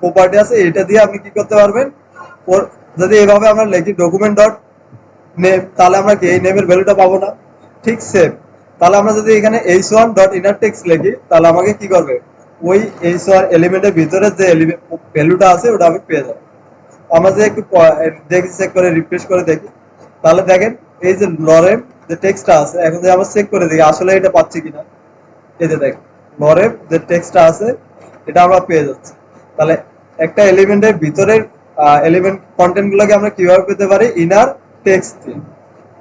প্রপার্টি আছে, এটা দিয়ে আপনি কি করতে পারবেন। ওর যদি এভাবে আমরা লিখি ডকুমেন্ট ডট নেম, তাহলে আমরা কি এই নেমের ভ্যালুটা পাবো না। ঠিক সেম তাহলে আমরা যদি এখানে h1 ডট ইনার টেক্সট লিখি তাহলে আমাকে কি করবে, ওই h1 এলিমেন্টের ভিতরে যে ভ্যালুটা আছে ওটা আমি পেয়ে যাবো। আমরা যদি একটু দেখি চেক করে রিফ্রেশ করে দেখি, তাহলে দেখেন এই যে লরেম যে টেক্সটটা আছে, এখন যদি আমরা চেক করে দেখি আসলে এটা পাচ্ছি কিনা, এই যে দেখেন লরেম যে টেক্সটটা আছে এটা আমরা পেয়ে যাচ্ছি। তাহলে একটা এলিমেন্টের ভিতরের এলিমেন্ট কন্টেন্ট গুলোকে আমরা কিভাবে পেতে পারি, ইনার টেক্সট দিয়ে,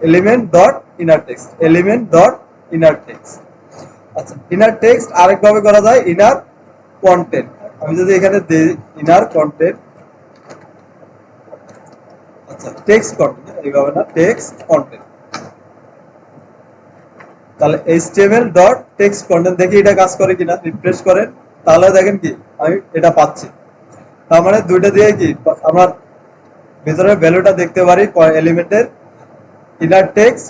element dot inner text, element dot inner text. আচ্ছা ইনার টেক্সট আরেকভাবে করা যায় ইনার কন্টেন্ট। আমি যদি এখানে দিই ইনার কন্টেন্ট, আচ্ছা টেক্সট কন্টেন্ট, এইভাবে না টেক্সট কন্টেন্ট, তাহলে html ডট টেক্সট কন্টেন্ট দেখি এটা কাজ করে কিনা, রিফ্রেশ করেন তাহলে দেখেন কি আমি এটা পাচ্ছি। তার মানে দুইটা দিয়ে কি আমরা ভিতরে ভ্যালুটা দেখতে পারি এলিমেন্টের, ইনার টেক্সট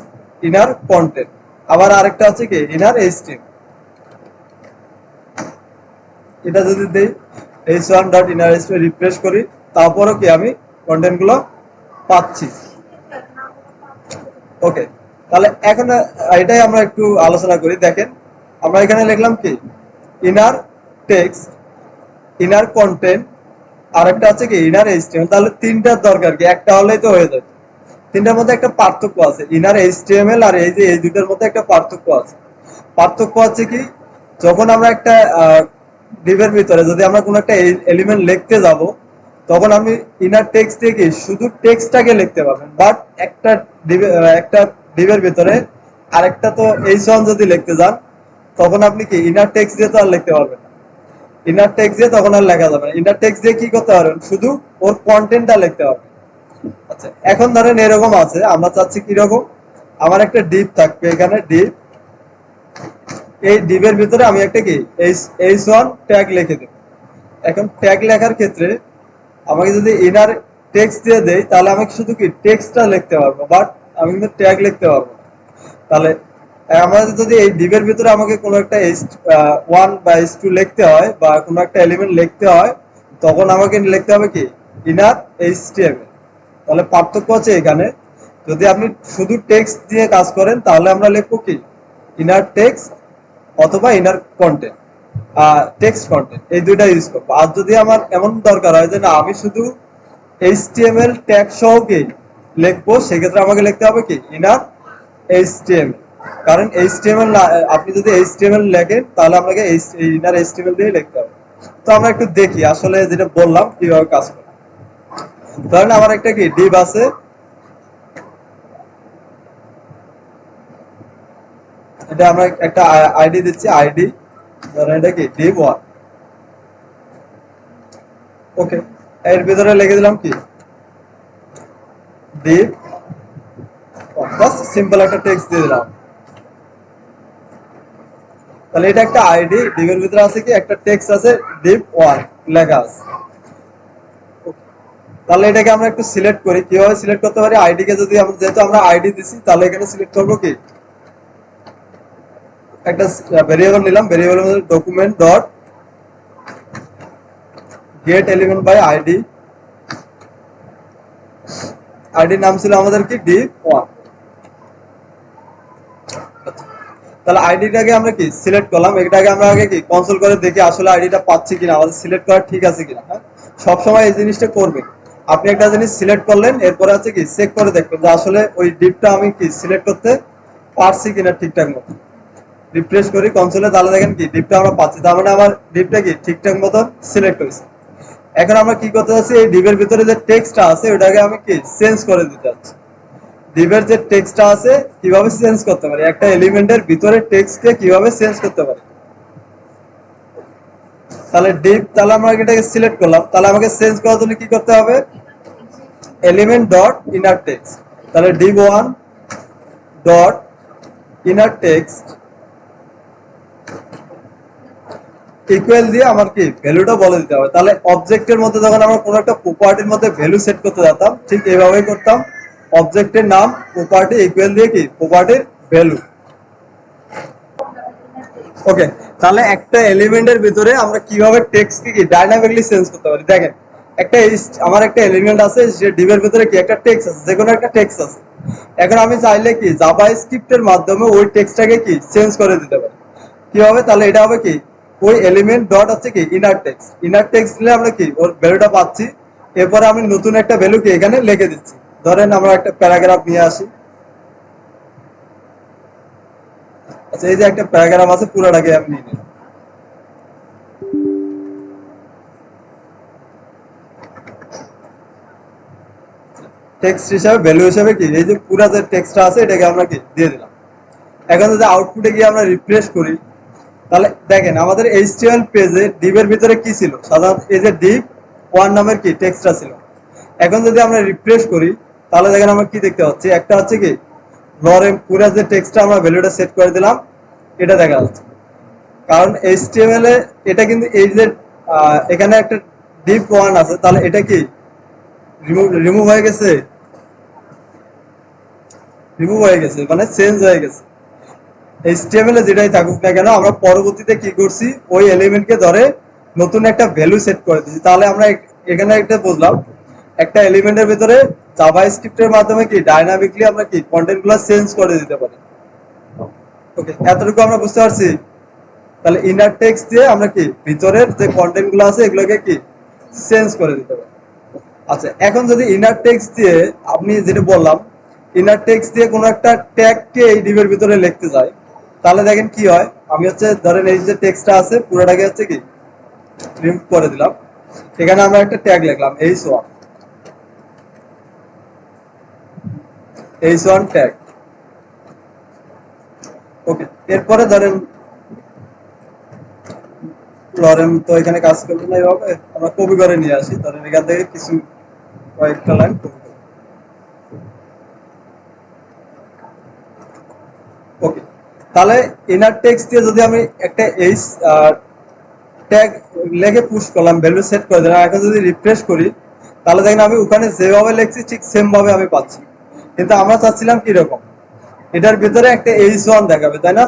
ইনার কন্টেন্ট, আবার আরেকটা আছে কি ইনার html। এটা যদি দেই h1 dot inner html refresh করি তারপরও কি আমি কন্টেন্ট গুলো পাচ্ছি। ওকে তাহলে এখন এটাই আমরা একটু আলোচনা করি। দেখেন আমরা এখানে লিখলাম কি ইনার টেক্সট, ইনার কন্টেন্ট, আর একটা আছে কি ইনার এইচটিএমএল। তাহলে তিনটার দরকার কি, একটা হলেই তো হয়ে যাবে। তিনটার মধ্যে একটা পার্থক্য আছে, ইনার এইচটিএমএল আর এই যে এই দুটার মধ্যে একটা পার্থক্য আছে। পার্থক্য আছে কি, যখন আমরা একটা ডিভের ভিতরে যদি আমরা কোনো একটা এলিমেন্ট লিখতে যাব তখন আমি ইনার টেক্সট দিয়ে কি শুধু টেক্সটটাকে লিখতে পারবেন, বাট একটা ডিভের ভিতরে আরেকটা তো h1 যদি লিখতে যান তখন আপনি কি ইনার টেক্সট দিয়ে তো আর লিখতে পারবেন না। ইনার টেক্সট দিয়ে তখন আর লেখা যাবে না, ইনার টেক্সট দিয়ে কি করতে পারবেন, শুধু ওর কন্টেন্টটা লিখতে পারবেন। আচ্ছা এখন ধরেন এরকম আছে, আমরা চাচ্ছি কিরকম, আমার একটা ডিভ থাকবে এখানে ডিভ, এই ডিভের ভিতরে আমি একটা কি h1 ট্যাগ লিখে দেব। এখন ট্যাগ লেখার ক্ষেত্রে আমাকে যদি ইনার টেক্সট দিয়ে দেই তাহলে আমাকে শুধু কি টেক্সটটা লিখতে পারবো, বাট আমি কিন্তু ট্যাগ লিখতে পারবো না। তাহলে আমাদের যদি এই ডিভের ভিতরে আমাকে কোনো একটা h1 বা h2 লিখতে হয় বা কোনো একটা এলিমেন্ট লিখতে হয় তখন আমাকে লিখতে হবে কি ইনার html। তাহলে পার্থক্য আছে এখানে, যদি আপনি শুধু টেক্সট দিয়ে কাজ করেন তাহলে আমরা লিখবো কি ইনার টেক্সট অথবা ইনার কন্টেন্ট, টেক্সট কন্টেন্ট, এই দুইটা ইউজ করবো। আর যদি আমার এমন দরকার হয় যে না আমি শুধু HTML ট্যাগ সহ কি লিখবো, সেক্ষেত্রে আমাকে লিখতে হবে কি ইনার HTML। কারণ HTML না, আপনি যদি HTML লেখেন তাহলে আপনাকে ইনার HTML দিয়ে লিখতে হবে। তো আমরা একটু দেখি আসলে যেটা বললাম কিভাবে কাজ করে। ধরেন আমার একটা কি ডিভ আছে, এটা আমরা একটা আইডি দিচ্ছি, আইডি ধরেন এটা কি div1। ওকে এর ভিতরে লিখে দিলাম কি div, বাস সিম্পল একটা টেক্সট দিয়ে দিলাম। তাহলে এটা একটা আইডি, ডিভ এর ভিতরে আছে কি একটা টেক্সট আছে div1 লেখা আছে। তাহলে এটাকে আমরা একটু সিলেক্ট করি, কিভাবে সিলেক্ট করতে পারি, আইডি কে যদি আমরা যেহেতু আমরা আইডি দিছি তাহলে এখানে সিলেক্ট করব কি একটা ভেরিয়েবল নিলাম, ভেরিয়েবলের মধ্যে document dot get element by ID, আইডির নাম ছিল আমাদের কি div1। তাহলে আইডিটাকে আমরা কি সিলেক্ট করলাম, এটাকে আমরা আগে কি কনসোল করে দেখি আসলে আইডিটা পাচ্ছি কিনা, আমাদের সিলেক্ট করা ঠিক আছে কিনা। হ্যাঁ সবসময় এই জিনিসটা করবেন, আপনি একটা জিনিস সিলেক্ট করলেন এরপরে আছে কি চেক করে দেখবেন যে আসলে ওই ডিভটা আমি কি সিলেক্ট করতে পারছি কিনা ঠিকঠাক মতো। রিফ্রেশ করি কনসোলে, তাহলে দেখেন কি ডিভটা আমরা পাচ্ছি, তার মানে আমার ডিভটা কি ঠিকঠাক মতো সিলেক্ট হয়েছে। এখন আমরা কি করতে যাচ্ছি, এই ডিভের ভিতরে যে টেক্সটটা আছে ওটাকে আমি কি চেঞ্জ করে দিতে যাচ্ছি। ডিভের যে টেক্সটটা আছে কিভাবে চেঞ্জ করতে পারি, একটা এলিমেন্টের ভিতরে টেক্সটকে কিভাবে চেঞ্জ করতে পারি। তাহলে ডিভ, তাহলে আমরা এটাকে সিলেক্ট করলাম, তাহলে আমাকে চেঞ্জ করার জন্য কি করতে হবে, এলিমেন্ট ডট ইনার টেক্সট। তাহলে div1 dot inner text equal দিয়ে আমার কি ভ্যালুটা বলে দিতে হবে। তাহলে অবজেক্টের মধ্যে যখন আমরা কোনো একটা প্রপার্টির মধ্যে ভ্যালু সেট করতে যেতাম ঠিক এইভাবেই করতাম, অবজেক্টের নাম প্রপার্টি ইকুয়াল দিয়ে কি প্রপার্টির ভ্যালু। ওকে, তাহলে একটা এলিমেন্টের ভিতরে আমরা কিভাবে টেক্সটকে কি ডাইনামিকলি চেঞ্জ করতে পারি। দেখেন একটা আমার একটা এলিমেন্ট আছে, যে ডিভের ভিতরে কি একটা টেক্সট আছে, যে কোনো একটা টেক্সট আছে। এখন আমি চাইলে কি জাভা স্ক্রিপ্টের মাধ্যমে ওই টেক্সটটাকে কি চেঞ্জ করে দিতে পারি। কি হবে তাহলে, এটা হবে কি ওই এলিমেন্ট ডট হচ্ছে কি ইনার টেক্সট দিলে আমরা কি ওর ভ্যালুটা পাচ্ছি। এরপরে আমি নতুন একটা ভ্যালু কি এখানে লিখে দিচ্ছি। ধরেন আমরা একটা প্যারাগ্রাফ নিয়ে আসি। আচ্ছা, এই যে একটা প্যারাগ্রাফ আছে, পুরোটাকে আমি নিয়ে নিই। টেক্সট হিসাবে ভ্যালু হিসাবে কি এই যে পুরো যে টেক্সটটা আছে এটাকে আমরা কি দিয়ে দিলাম। এখন যদি আউটপুটে গিয়ে আমরা রিফ্রেশ করি, তাহলে দেখেন আমাদের এইচটিএমএল পেজে ডিভের ভিতরে কি ছিল, সাধারণত এই যে ডিভ ওয়ান নামের কি টেক্সটটা ছিল। এখন যদি আমরা রিফ্রেশ করি, তাহলে দেখেন আমরা কি দেখতে পাচ্ছি, একটা হচ্ছে কি লরেম পুরো যে টেক্সটটা আমরা ভ্যালুটা সেট করে দিলাম, এটা দেখা যাচ্ছে। কারণ এইচটিএমএল এ এটা কিন্তু এই যে এখানে একটা ডিভ ওয়ান আছে, তাহলে এটা কি রিমুভ হয়ে গেছে, মানে চেঞ্জ হয়ে গেছে। এইচটিএমএল এ যেটাই থাকুক না কেন, আমরা পরবর্তীতে কি করছি ওই এলিমেন্টকে ধরে নতুন একটা ভ্যালু সেট করে দিচ্ছি। তাহলে আমরা এখানে একটা বুঝলাম, একটা এলিমেন্টের ভিতরে জাভা স্ক্রিপ্টের মাধ্যমে কি ডাইনামিকলি আমরা কি কন্টেন্ট গুলো চেঞ্জ করে দিতে পারি। ওকে, এতটুকু আমরা বুঝতে পারছি। তাহলে ইনার টেক্সট দিয়ে আমরা কি ভিতরের যে কন্টেন্ট গুলো আছে এগুলোকে কি চেঞ্জ করে দিতে পারি। আচ্ছা, এখন যদি ইনার টেক্সট দিয়ে আপনি যেটা বললাম, ইনার টেক্সট দিয়ে কোনো একটা ট্যাগকে এই ডিভের ভিতরে লিখতে যায়, তাহলে দেখেন কি হয়। আমি হচ্ছে ধরেন এই যে টেক্সটটা আছে পুরোটাকে হচ্ছে কি রিমুভ করে দিলাম। এখানে আমরা একটা ট্যাগ লিখলাম h1 ট্যাগ। ওকে, এরপরে ধরেন লরেম তো এখানে কাজ করবে না, এইভাবে আমরা কপি করে নিয়ে আসি। ধরেন এখান থেকে কিছু কয়েকটা লাইন কপি করি। ওকে, তাহলে ইনার টেক্সট দিয়ে যদি আমি একটা এইচ ট্যাগ লেগে পুশ করলাম, ভ্যালু সেট করে দিলাম, এখন যদি রিফ্রেশ করি, তাহলে দেখেন আমি ওখানে যেভাবে লিখছি ঠিক সেম ভাবে আমি পাচ্ছি। কিন্তু আমরা চাচ্ছিলাম কি রকম, এটার ভিতরে একটা h1 দেখাবে, তাই না?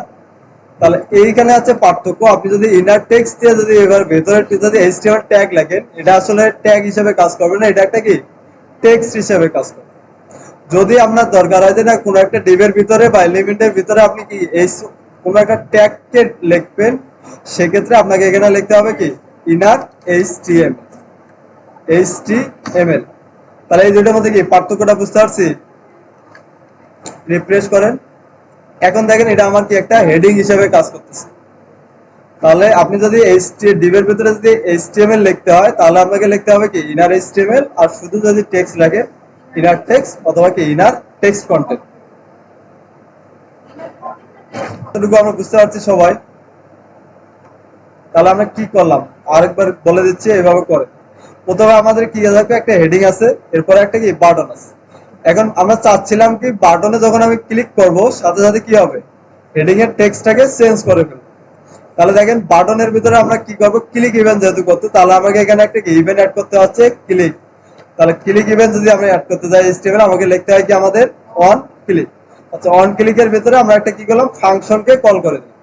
তাহলে এইখানে আছে পার্থক্য। আপনি যদি ইনার টেক্সট দিয়ে যদি এবার ভেতরে যদি এইচটিএমএল ট্যাগ লেখেন, এটা আসলে ট্যাগ হিসেবে কাজ করবে না, এটা একটা কি টেক্সট হিসেবে কাজ করবে। যদি আপনার দরকার হয় যে না কোনো একটা ডিভের ভিতরে বা এলিমেন্টের ভিতরে আপনি কি এই কোনো একটা ট্যাগকে লিখবেন, সেক্ষেত্রে আপনাকে এখানে লিখতে হবে কি ইনার এইচটিএমএল। তাহলে এই দুটোর মধ্যে কি পার্থক্যটা বুঝতে পারছি। রিফ্রেশ করেন, এখন দেখেন এটা আমার কি একটা হেডিং হিসেবে কাজ করতেছে। তাহলে আপনি যদি ডিভের ভিতরে যদি এইচটিএমএল লিখতে হয়, তাহলে আপনাকে লিখতে হবে কি ইনার এইচটিএমএল, আর শুধু যদি টেক্সট লাগে ইনার টেক্সট অথবা কি ইনার টেক্সট কন্টেন্ট। এতটুকু আমরা বুঝতে পারছি সবাই। তাহলে আমরা কি করলাম আরেকবার বলে দিচ্ছি, এভাবে করে। প্রথমে আমাদের কি থাকবে, একটা হেডিং আছে, এরপরে একটা কি বাটন আছে। এখন আমরা চাচ্ছিলাম কি বাটনে যখন আমি ক্লিক করব, সাথে সাথে কি হবে হেডিং এর টেক্সটটাকে চেঞ্জ করে ফেলবো। তাহলে দেখেন বাটনের ভিতরে আমরা কি করব, ক্লিক ইভেন্ট যেহেতু করতে, তাহলে আমাকে এখানে একটা কি ইভেন্ট অ্যাড করতে হচ্ছে ক্লিক। তাহলে ক্লিক ইভেন্ট যদি আমরা অ্যাড করতে যাই এইচটিএমএল, আমাকে লিখতে হয় কি আমাদের অন ক্লিক। আচ্ছা, অন ক্লিকের ভিতরে আমরা একটা কি করলাম, ফাংশনকে কল করে দিই।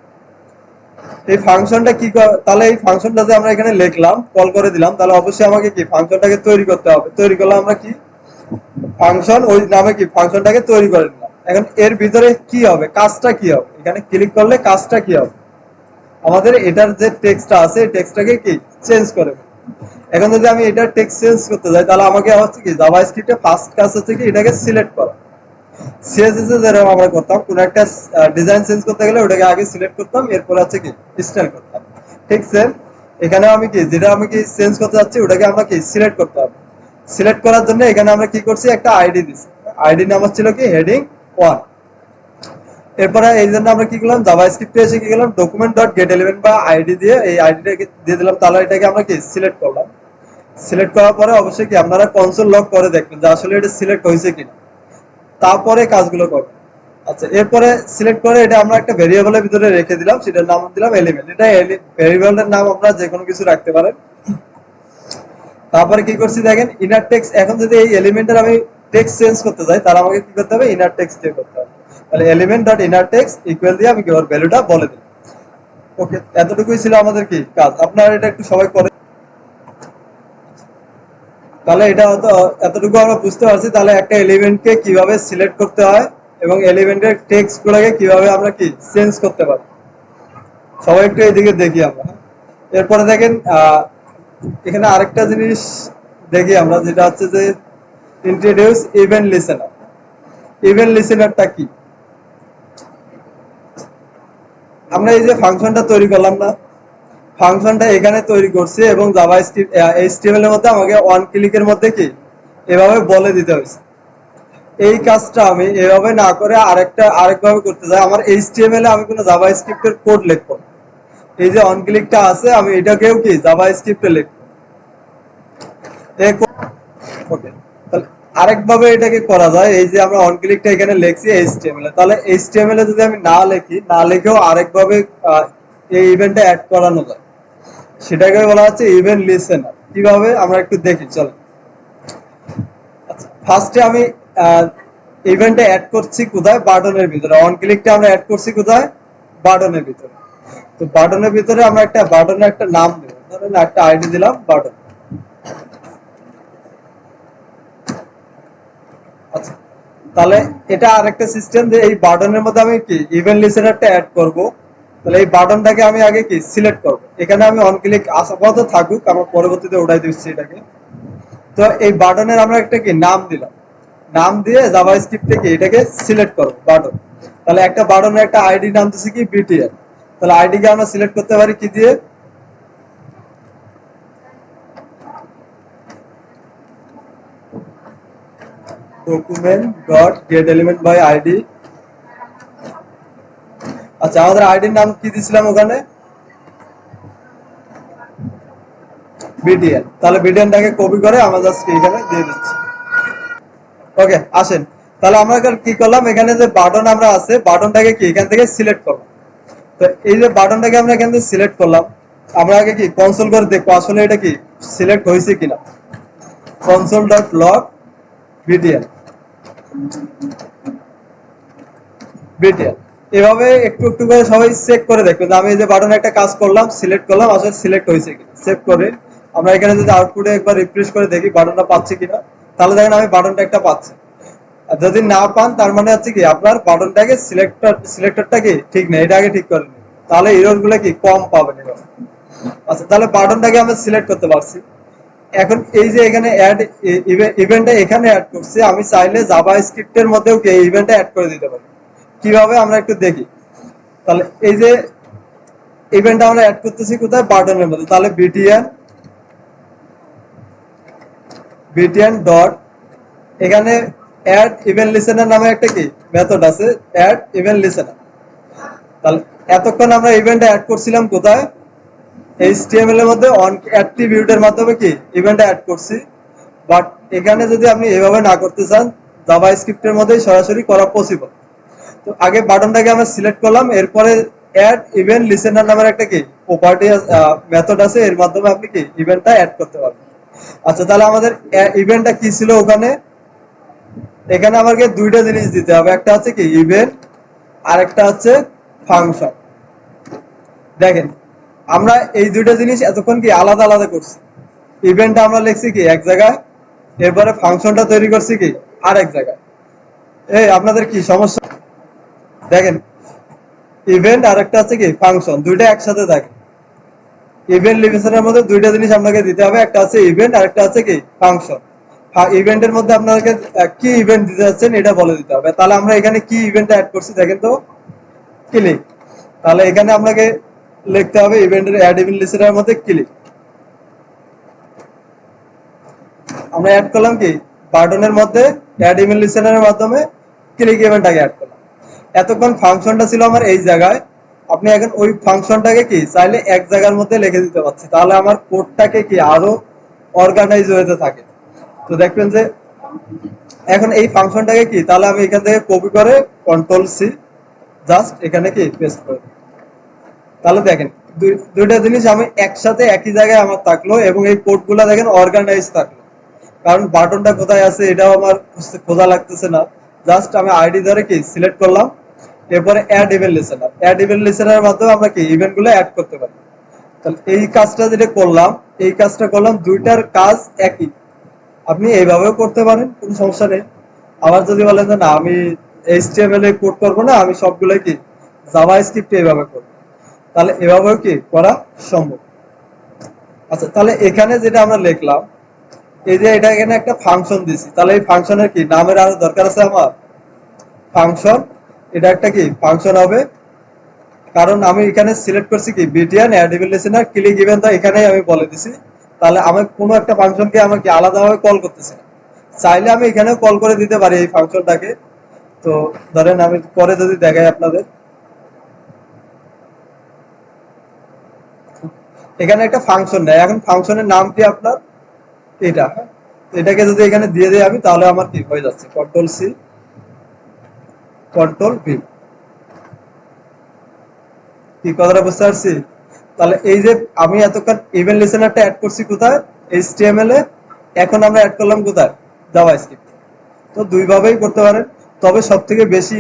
এই ফাংশনটা কি তাহলে এই ফাংশনটা যে আমরা এখানে লিখলাম কল করে দিলাম, তাহলে অবশ্যই আমাকে কি ফাংশনটাকে তৈরি করতে হবে। তৈরি করলাম আমরা কি ফাংশন, ওই নামে কি ফাংশনটাকে তৈরি করে দিলাম। এখন এর ভিতরে কি হবে, কাজটা কি হবে, এখানে ক্লিক করলে কাজটা কি হবে, আমাদের এটার যে টেক্সটটা আছে এই টেক্সটটাকে কি চেঞ্জ করে। এখন যদি আমি এটার টেক্সট চেঞ্জ করতে যাই, তাহলে আমাকে হচ্ছে কি জাভা স্ক্রিপ্টে ফার্স্ট কাজ হচ্ছে কি এটাকে সিলেক্ট করা। সিএসএস এ যেরকম আমরা করতাম, কোন একটা ডিজাইন চেঞ্জ করতে গেলে ওটাকে আগে সিলেক্ট করতাম, এরপর হচ্ছে কি স্টাইল করতাম। ঠিক সেম এখানেও আমি কি যেটা আমি কি চেঞ্জ করতে যাচ্ছি ওটাকে আমরা কি সিলেক্ট করতে হবে। সিলেক্ট করার জন্য এখানে আমরা কি করছি, একটা আইডি দিছি। আইডি নাম ছিল কি হেডিং 1। এরপরে এই জন্য আমরা কি করলাম, জাভা স্ক্রিপ্টে এসে কি করলাম, ডকুমেন্ট ডট গেট এলিমেন্ট বা আইডি দিয়ে এই আইডিটাকে দিয়ে দিলাম। তাহলে এটাকে আমরা কি সিলেক্ট করলাম। সিলেক্ট করার পরে অবশ্যই কি আপনারা কনসোল লগ করে দেখবেন যে আসলে এটা সিলেক্ট হয়েছে কিনা, তারপরে কাজগুলো করবেন। আচ্ছা, এরপরে সিলেক্ট করে এটা আমরা একটা ভেরিয়েবলের ভিতরে রেখে দিলাম, সেটার নাম দিলাম এলিমেন্ট। এটা ভেরিয়েবলের নাম আপনারা যে কোনো কিছু রাখতে পারেন। তারপরে কি করছি দেখেন ইনার টেক্সট। এখন যদি এই এলিমেন্টের আমি টেক্সট চেঞ্জ করতে যাই তাহলে আমাকে কি করতে হবে, ইনার টেক্সট দিয়ে করতে হবে। তাহলে element dot inner text equal দিয়ে আমি কি ওর ভ্যালুটা বলে দিই। ওকে, এতটুকুই ছিল আমাদের কি কাজ। আপনারা এটা একটু সবাই করে, তাহলে এটা হয়তো এতটুকু আমরা বুঝতে পারছি। তাহলে একটা এলিমেন্টকে কিভাবে সিলেক্ট করতে হয় এবং এলিমেন্টের টেক্সট গুলোকে কিভাবে আমরা কি চেঞ্জ করতে পারি, সবাই একটু এদিকে দেখি আমরা। এরপরে দেখেন এখানে আরেকটা জিনিস দেখি আমরা, যেটা হচ্ছে যে ইন্ট্রোডিউস ইভেন্ট লিসেনার। ইভেন্ট লিসেনারটা কি? আমরা এই যে ফাংশনটা তৈরি করলাম না, ফাংশনটা এখানে তৈরি করছি এবং জাভাস্ক্রিপ্ট এইচটিএমএল এর মধ্যে আমাকে ওয়ান ক্লিকের মধ্যে কি এভাবে বলে দিতে হয়েছে। এই কাজটা আমি এভাবে না করে আরেকভাবে করতে চাই। আমার এইচটিএমএল এ আমি কোনো জাভাস্ক্রিপ্টের কোড লিখবো, এই যে অন ক্লিকটা আছে আমি এটাকেও কি জাভাস্ক্রিপ্টে লিখবো। ওকে, তাহলে আরেকভাবে এটাকে করা যায়। এই যে আমরা অন ক্লিকটা এখানে লিখছি এইচটিএমএল এ, তাহলে এইচটিএমএল এ যদি আমি না লিখি, না লিখেও আরেকভাবে এই ইভেন্টটা অ্যাড করানো যায়, সেটাকে বলা হচ্ছে ইভেন্ট লিসেনার। কিভাবে আমরা একটু দেখি চলো। আচ্ছা, ফার্স্টে আমি ইভেন্টে অ্যাড করছি কোথায়, বাটনের ভিতরে। অন ক্লিকটা আমরা অ্যাড করছি কোথায়, বাটনের ভিতরে। তো বাটনের ভিতরে আমরা একটা বাটনের একটা নাম দেব, ধরেন একটা আইডি দিলাম বাটন। আচ্ছা, তাহলে এটা আরেকটা সিস্টেম যে এই বাটনের মধ্যে আমি কি ইভেন্ট লিসেনারটা অ্যাড করব। তাহলে এই বাটনটাকে আমি আগে কি সিলেক্ট করব। এখানে আমি অন ক্লিক আপাতত থাকুক, আমরা পরবর্তীতে উঠাই দিচ্ছি এটাকে। তো এই বাটনের আমরা একটা কি নাম দিলাম, নাম দিয়ে জাভাস্ক্রিপ্ট থেকে এটাকে সিলেক্ট করব বাটন। তাহলে একটা বাটনের একটা আইডি নাম দিছি কি বিটিএল। তাহলে আইডি কে আমরা সিলেক্ট করতে পারি কি দিয়ে, document dot get element by ID. আচ্ছা, আমাদের আইডির নাম কি দিছিলাম ওখানে, বিটিএল। তাহলে বিটিএলটাকে কপি করে আমরা জাস্ট এখানে দিয়ে দিচ্ছি। ওকে, আসেন তাহলে আমরা কি করলাম, এখানে যে বাটন আমরা আছে বাটনটাকে কি এখান থেকে সিলেক্ট করলাম। তো এই যে বাটনটাকে আমরা এখান থেকে সিলেক্ট করলাম, আমরা আগে কি কনসোল করে দেখবো আসলে এটা কি সিলেক্ট হয়েছে কিনা। Console dot log BTL BTL, এভাবে একটু একটু করে সবাই চেক করে দেখবে যে আমি এই যে বাটনে একটা কাজ করলাম, সিলেক্ট করলাম, আসলে সিলেক্ট হয়েছে কিনা। সেভ করে আমরা এখানে যদি আউটপুটে একবার রিফ্রেশ করে দেখি বাটনটা পাচ্ছি কিনা, তাহলে দেখেন আমি বাটনটা একটা পাচ্ছি। আর যদি না পান তার মানে হচ্ছে কি আপনার বাটনটাকে সিলেক্টরটা কি ঠিক নেই, এটা আগে ঠিক করে নিন, তাহলে এরর গুলো কি কম পাবেন এবার। আচ্ছা, তাহলে বাটনটাকে আমরা সিলেক্ট করতে পারছি। এখন এই যে এখানে অ্যাড ইভেন্টটা এখানে অ্যাড করছি, আমি চাইলে জাভাস্ক্রিপ্টের মধ্যেও কি ইভেন্টটা অ্যাড করে দিতে পারি। কিভাবে আমরা একটু দেখি। তাহলে এই যে ইভেন্টটা আমরা অ্যাড করতেছি কোথায়, বাটনের মধ্যে। তাহলে বিটিএন ডট এখানে অ্যাড ইভেন্ট লিসেনার নামে একটা কি মেথড আছে, অ্যাড ইভেন্ট লিসেনার। তাহলে এতক্ষণ আমরা ইভেন্টটা অ্যাড করছিলাম কোথায়, এইচটিএমএল এর মধ্যে অন অ্যাট্রিবিউটের মাধ্যমে কি ইভেন্টটা অ্যাড করছি। বাট এখানে যদি আপনি এভাবে না করতে চান, জাভাস্ক্রিপ্টের মধ্যেই সরাসরি করা পসিবল। তো আগে বাটনটাকে আমরা সিলেক্ট করলাম, এরপরে অ্যাড ইভেন্ট লিসেনার নামের একটা কি প্রপার্টি মেথড আছে, এর মাধ্যমে আপনি কি ইভেন্টটা অ্যাড করতে পারবেন। আচ্ছা, তাহলে আমাদের ইভেন্টটা কি ছিল ওখানে, এখানে আমাকে দুইটা জিনিস দিতে হবে, একটা হচ্ছে কি ইভেন্ট আর একটা হচ্ছে ফাংশন। দেখেন আমরা এই দুইটা জিনিস এতক্ষণ কি আলাদা আলাদা করছি। ইভেন্টটা আমরা লিখছি কি এক জায়গায়, এরপরে ফাংশনটা তৈরি করছি কি আর এক জায়গায়। এই আপনাদের কি সমস্যা, দেখেন ইভেন্ট আর একটা হচ্ছে কি ফাংশন, দুইটা একসাথে থাকে। ইভেন্ট লিমিটেশনের মধ্যে দুইটা জিনিস আপনাকে দিতে হবে, একটা হচ্ছে ইভেন্ট আর একটা হচ্ছে কি ফাংশন। ইভেন্টের মধ্যে আপনাকে কি ইভেন্ট দিতে যাচ্ছেন এটা বলে দিতে হবে। তাহলে আমরা এখানে কি ইভেন্ট অ্যাড করছি দেখেন তো, ক্লিক। তাহলে এখানে আপনাকে লিখতে হবে ইভেন্টের অ্যাড ইভেন্ট লিস্টের মধ্যে ক্লিক। আমরা অ্যাড করলাম কি বাটনের মধ্যে অ্যাড ইভেন্ট লিস্টের মাধ্যমে ক্লিক ইভেন্টটাকে অ্যাড করলাম। এতক্ষণ ফাংশনটা ছিল আমার এই জায়গায়, আপনি এখন ওই ফাংশনটাকে কি চাইলে এক জায়গার মধ্যে লিখে দিতে পারছি, তাহলে আমার কোডটাকে কি আরো অর্গানাইজ হতে থাকে। তো দেখবেন যে এখন এই ফাংশনটাকে কি, তাহলে আমি এখান থেকে কপি করে কন্ট্রোল সি জাস্ট এখানে কি পেস্ট করে দিই। তাহলে দেখেন দুইটা জিনিস আমি একসাথে একই জায়গায় আমার থাকলো এবং এই কোডগুলো দেখেন অর্গানাইজ থাকলো। কারণ বাটনটা কোথায় আছে এটাও আমার খোঁজা লাগতেছে না। জাস্ট আমি আইডি ধরে কি সিলেক্ট করলাম, এরপরে add event listener, add event লিসেনারের মাধ্যমে আমরা কি ইভেন্ট গুলো অ্যাড করতে পারি। তাহলে এই কাজটা যেটা করলাম, এই কাজটা করলাম, দুইটার কাজ একই। আপনি এইভাবেও করতে পারেন, কোনো সমস্যা নেই। আবার যদি বলেন যে না আমি এইচটিএমএল এ কোড করবো না, আমি সবগুলো কি জাভা স্ক্রিপ্ট এইভাবে করবো, তাহলে এভাবেও কি করা সম্ভব। আচ্ছা, তাহলে এখানে যেটা আমরা লিখলাম, এই যে এটা এখানে একটা ফাংশন দিছি, তাহলে এই ফাংশনের কি নামের আরো দরকার আছে আমার ফাংশন। এটা একটা কি ফাংশন হবে, কারণ আমি এখানে সিলেক্ট করছি কি বিটিএন অ্যাডিবল লিসেনার ক্লিক ইভেন্ট, এখানেই আমি বলে দিছি। তাহলে আমি কোনো একটা ফাংশনকে আমাকে আলাদাভাবে কল করতেছি না, চাইলে আমি এখানেও কল করে দিতে পারি এই ফাংশনটাকে। তো ধরেন আমি পরে যদি দেখাই আপনাদের, এখানে একটা ফাংশন নেই, এখন ফাংশনের নাম কি আপনার এটা, এটাকে যদি এখানে দিয়ে দিই আমি, তাহলে আমার কি হয়ে যাচ্ছে কন্ট্রোল সি কন্ট্রোল ভি। কি কথাটা বুঝতে পারছি? তাহলে এই যে আমি এতক্ষণ ইভেন্ট লিসেনারটা অ্যাড করছি কোথায়, এইচটিএমএল এ, এখন আমরা অ্যাড করলাম কোথায়, জাভাস্ক্রিপ্ট। তো দুই ভাবেই করতে পারেন, তবে সব থেকে বেশি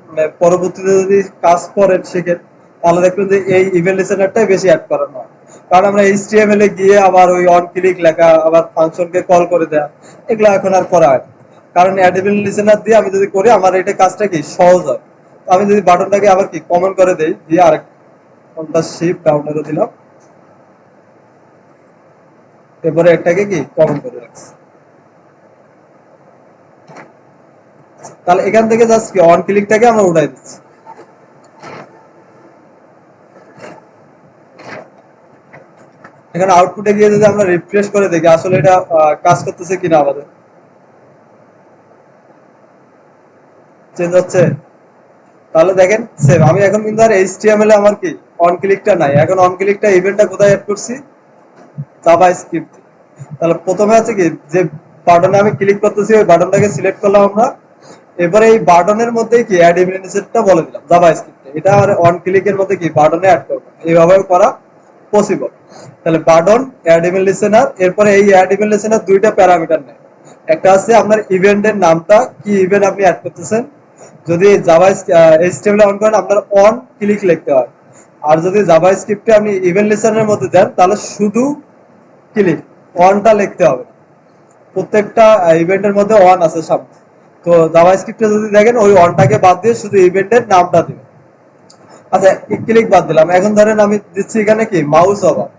মানে পরবর্তীতে যদি কাজ করেন শেখেন, তাহলে দেখবেন যে এই ইভেন্ট লিসেনারটাই বেশি অ্যাড করানো হয়। কারণ আমরা এইচটিএমএল এ গিয়ে আবার ওই অন ক্লিক লেখা, আবার ফাংশনকে কল করে দেওয়া, এগুলো এখন আর করা হয় না। কারণ অ্যাড ইভেন্ট লিসেনার দিয়ে আমি যদি করি, আমার এটা কাজটা কি সহজ হয়। তো আমি যদি বাটনটাকে আবার কি কমেন্ট করে দেই, দিয়ে আরেক কোনটা শিফট ডাউন করে দিলাম, এরপরে একটাকে কি কমেন্ট করে রাখছি। তাহলে এখান থেকে জাস্ট কি অন ক্লিকটাকে আমরা উঠাই দিচ্ছি। এখানে আউটপুটে গিয়ে যদি আমরা রিফ্রেশ করে দেখি আসলে এটা কাজ করতেছে কিনা, আমাদের চেঞ্জ হচ্ছে। তাহলে দেখেন সেম, আমি এখন কিন্তু আর এইচটিএমএল এ আমার কি অন ক্লিকটা নাই, এখন অন ক্লিকটা ইভেন্টটা কোথায় অ্যাড করছি, জাভা স্ক্রিপ্ট। তাহলে প্রথমে আছে কি যে বাটনে আমি ক্লিক করতেছি, ওই বাটনটাকে সিলেক্ট করলাম আমরা, এবারে এই বাটনের মধ্যে কি অ্যাড ইভেন্টটা বলে দিলাম জাভা স্ক্রিপ্টে, এটা আর অন ক্লিকের মধ্যে কি বাটনে অ্যাড করব, এইভাবেও করা পসিবল। তাহলে বাটন অ্যাড ইভেন্ট লিসেনার, এরপরে এই অ্যাড ইভেন্ট লিসেনার দুইটা প্যারামিটার নেয়। একটা আছে আপনার ইভেন্টের নামটা, কি ইভেন্ট আপনি অ্যাড করতেছেন। যদি জাভা এইচটিএমএল অন করেন, আপনার অন ক্লিক লিখতে হয়। আর যদি জাভা স্ক্রিপ্টে আপনি ইভেন্ট লিসেনারের মধ্যে দেন, তাহলে শুধু ক্লিক, অনটা লিখতে হবে। প্রত্যেকটা ইভেন্টের মধ্যে অন আছে সামনে। তো জাভাস্ক্রিপ্টে যদি দেখেন, ওই অনটাকে বাদ দিয়ে শুধু ইভেন্টের নামটা দিবেন। আচ্ছা, ক্লিক বাদ দিলাম, এখন ধরেন আমি দিচ্ছি এখানে কি মাউস ওভার,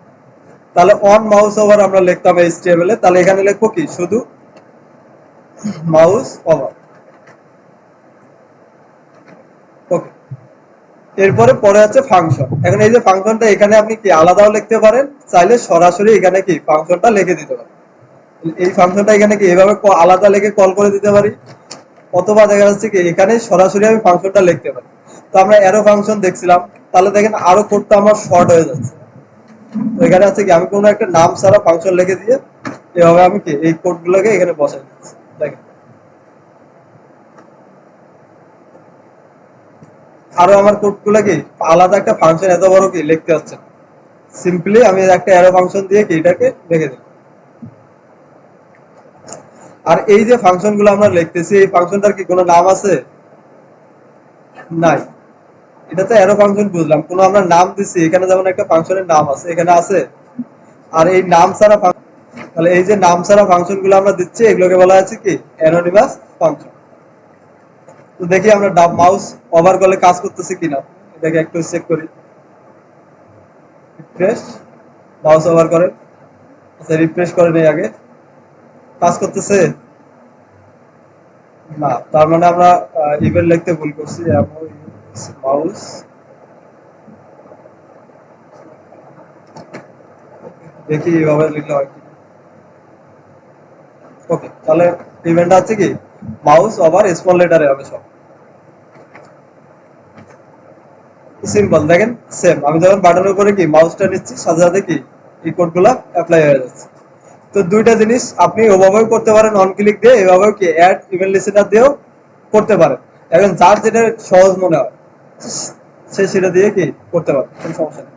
তাহলে অন মাউস ওভার আমরা লিখতাম এইচটিএমএল এ, তাহলে এখানে লিখবো কি শুধু মাউস ওভার। ওকে, এরপরে পরে আছে ফাংশন। এখন এই যে ফাংশনটা, এখানে আপনি কি আলাদাও লিখতে পারেন, চাইলে সরাসরি এখানে কি ফাংশনটা লিখে দিতে পারেন। এই ফাংশনটা এখানে কি এভাবে আলাদা লিখে কল করে দিতে পারি, অথবা দেখা যাচ্ছে কি এখানে সরাসরি আমি ফাংশনটা লিখতে পারি। তো আমরা অ্যারো ফাংশন দেখছিলাম, তাহলে দেখেন আরো কোডটা আমার শর্ট হয়ে যাচ্ছে। তো এখানে আছে কি আমি কোনো একটা নাম ছাড়া ফাংশন লিখে দিয়ে এভাবে আমি কি এই কোডগুলোকে এখানে বসাই দিচ্ছি। দেখেন আরো আমার কোডগুলো কি আলাদা একটা ফাংশন এত বড় কি লিখতে হচ্ছে না, সিম্পলি আমি একটা অ্যারো ফাংশন দিয়ে কি এটাকে লিখে দিই। আর এই যে ফাংশন গুলো আমরা লিখতেছি, এই ফাংশনটার কি কোনো নাম আছে? নাই। এটা তো অ্যারো ফাংশন বুঝলাম, কোনো আমরা নাম দিছি, এখানে যেমন একটা ফাংশনের নাম আছে, এখানে আছে। আর এই নাম ছাড়া তাহলে এই যে নাম ছাড়া ফাংশন গুলো আমরা দিচ্ছি, এগুলোকে বলা আছে কি অ্যানোনিমাস ফাংশন। তো দেখি আমরা মাউস ওভার করলে কাজ করতেছে কিনা, এটাকে একটু চেক করি। রিফ্রেশ, মাউস ওভার করেন। আচ্ছা, রিফ্রেশ করে নেই আগে, কাজ করতেছে না, তার মানে আমরা ইভেন্ট লিখতে ভুল করছি। মাউস, দেখি এইভাবে লিখলে হয় কি। ওকে, তাহলে ইভেন্টটা আছে কি মাউস ওভার স্মল লেটারে হবে সব। সিম্পল, দেখেন সেম, আমি যখন বাটনের উপরে কি মাউসটা নিচ্ছি, সাথে সাথে কি এই কোডগুলো অ্যাপ্লাই হয়ে যাচ্ছে। তো দুইটা জিনিস আপনি ওভাবেও করতে পারেন অন ক্লিক দিয়ে, এভাবেও কি অ্যাড ইভেন্ট লিসেনার দিয়েও করতে পারেন। এখন যার যেটা সহজ মনে হয় সে সেটা দিয়ে কি করতে পারে, কোনো সমস্যা নেই।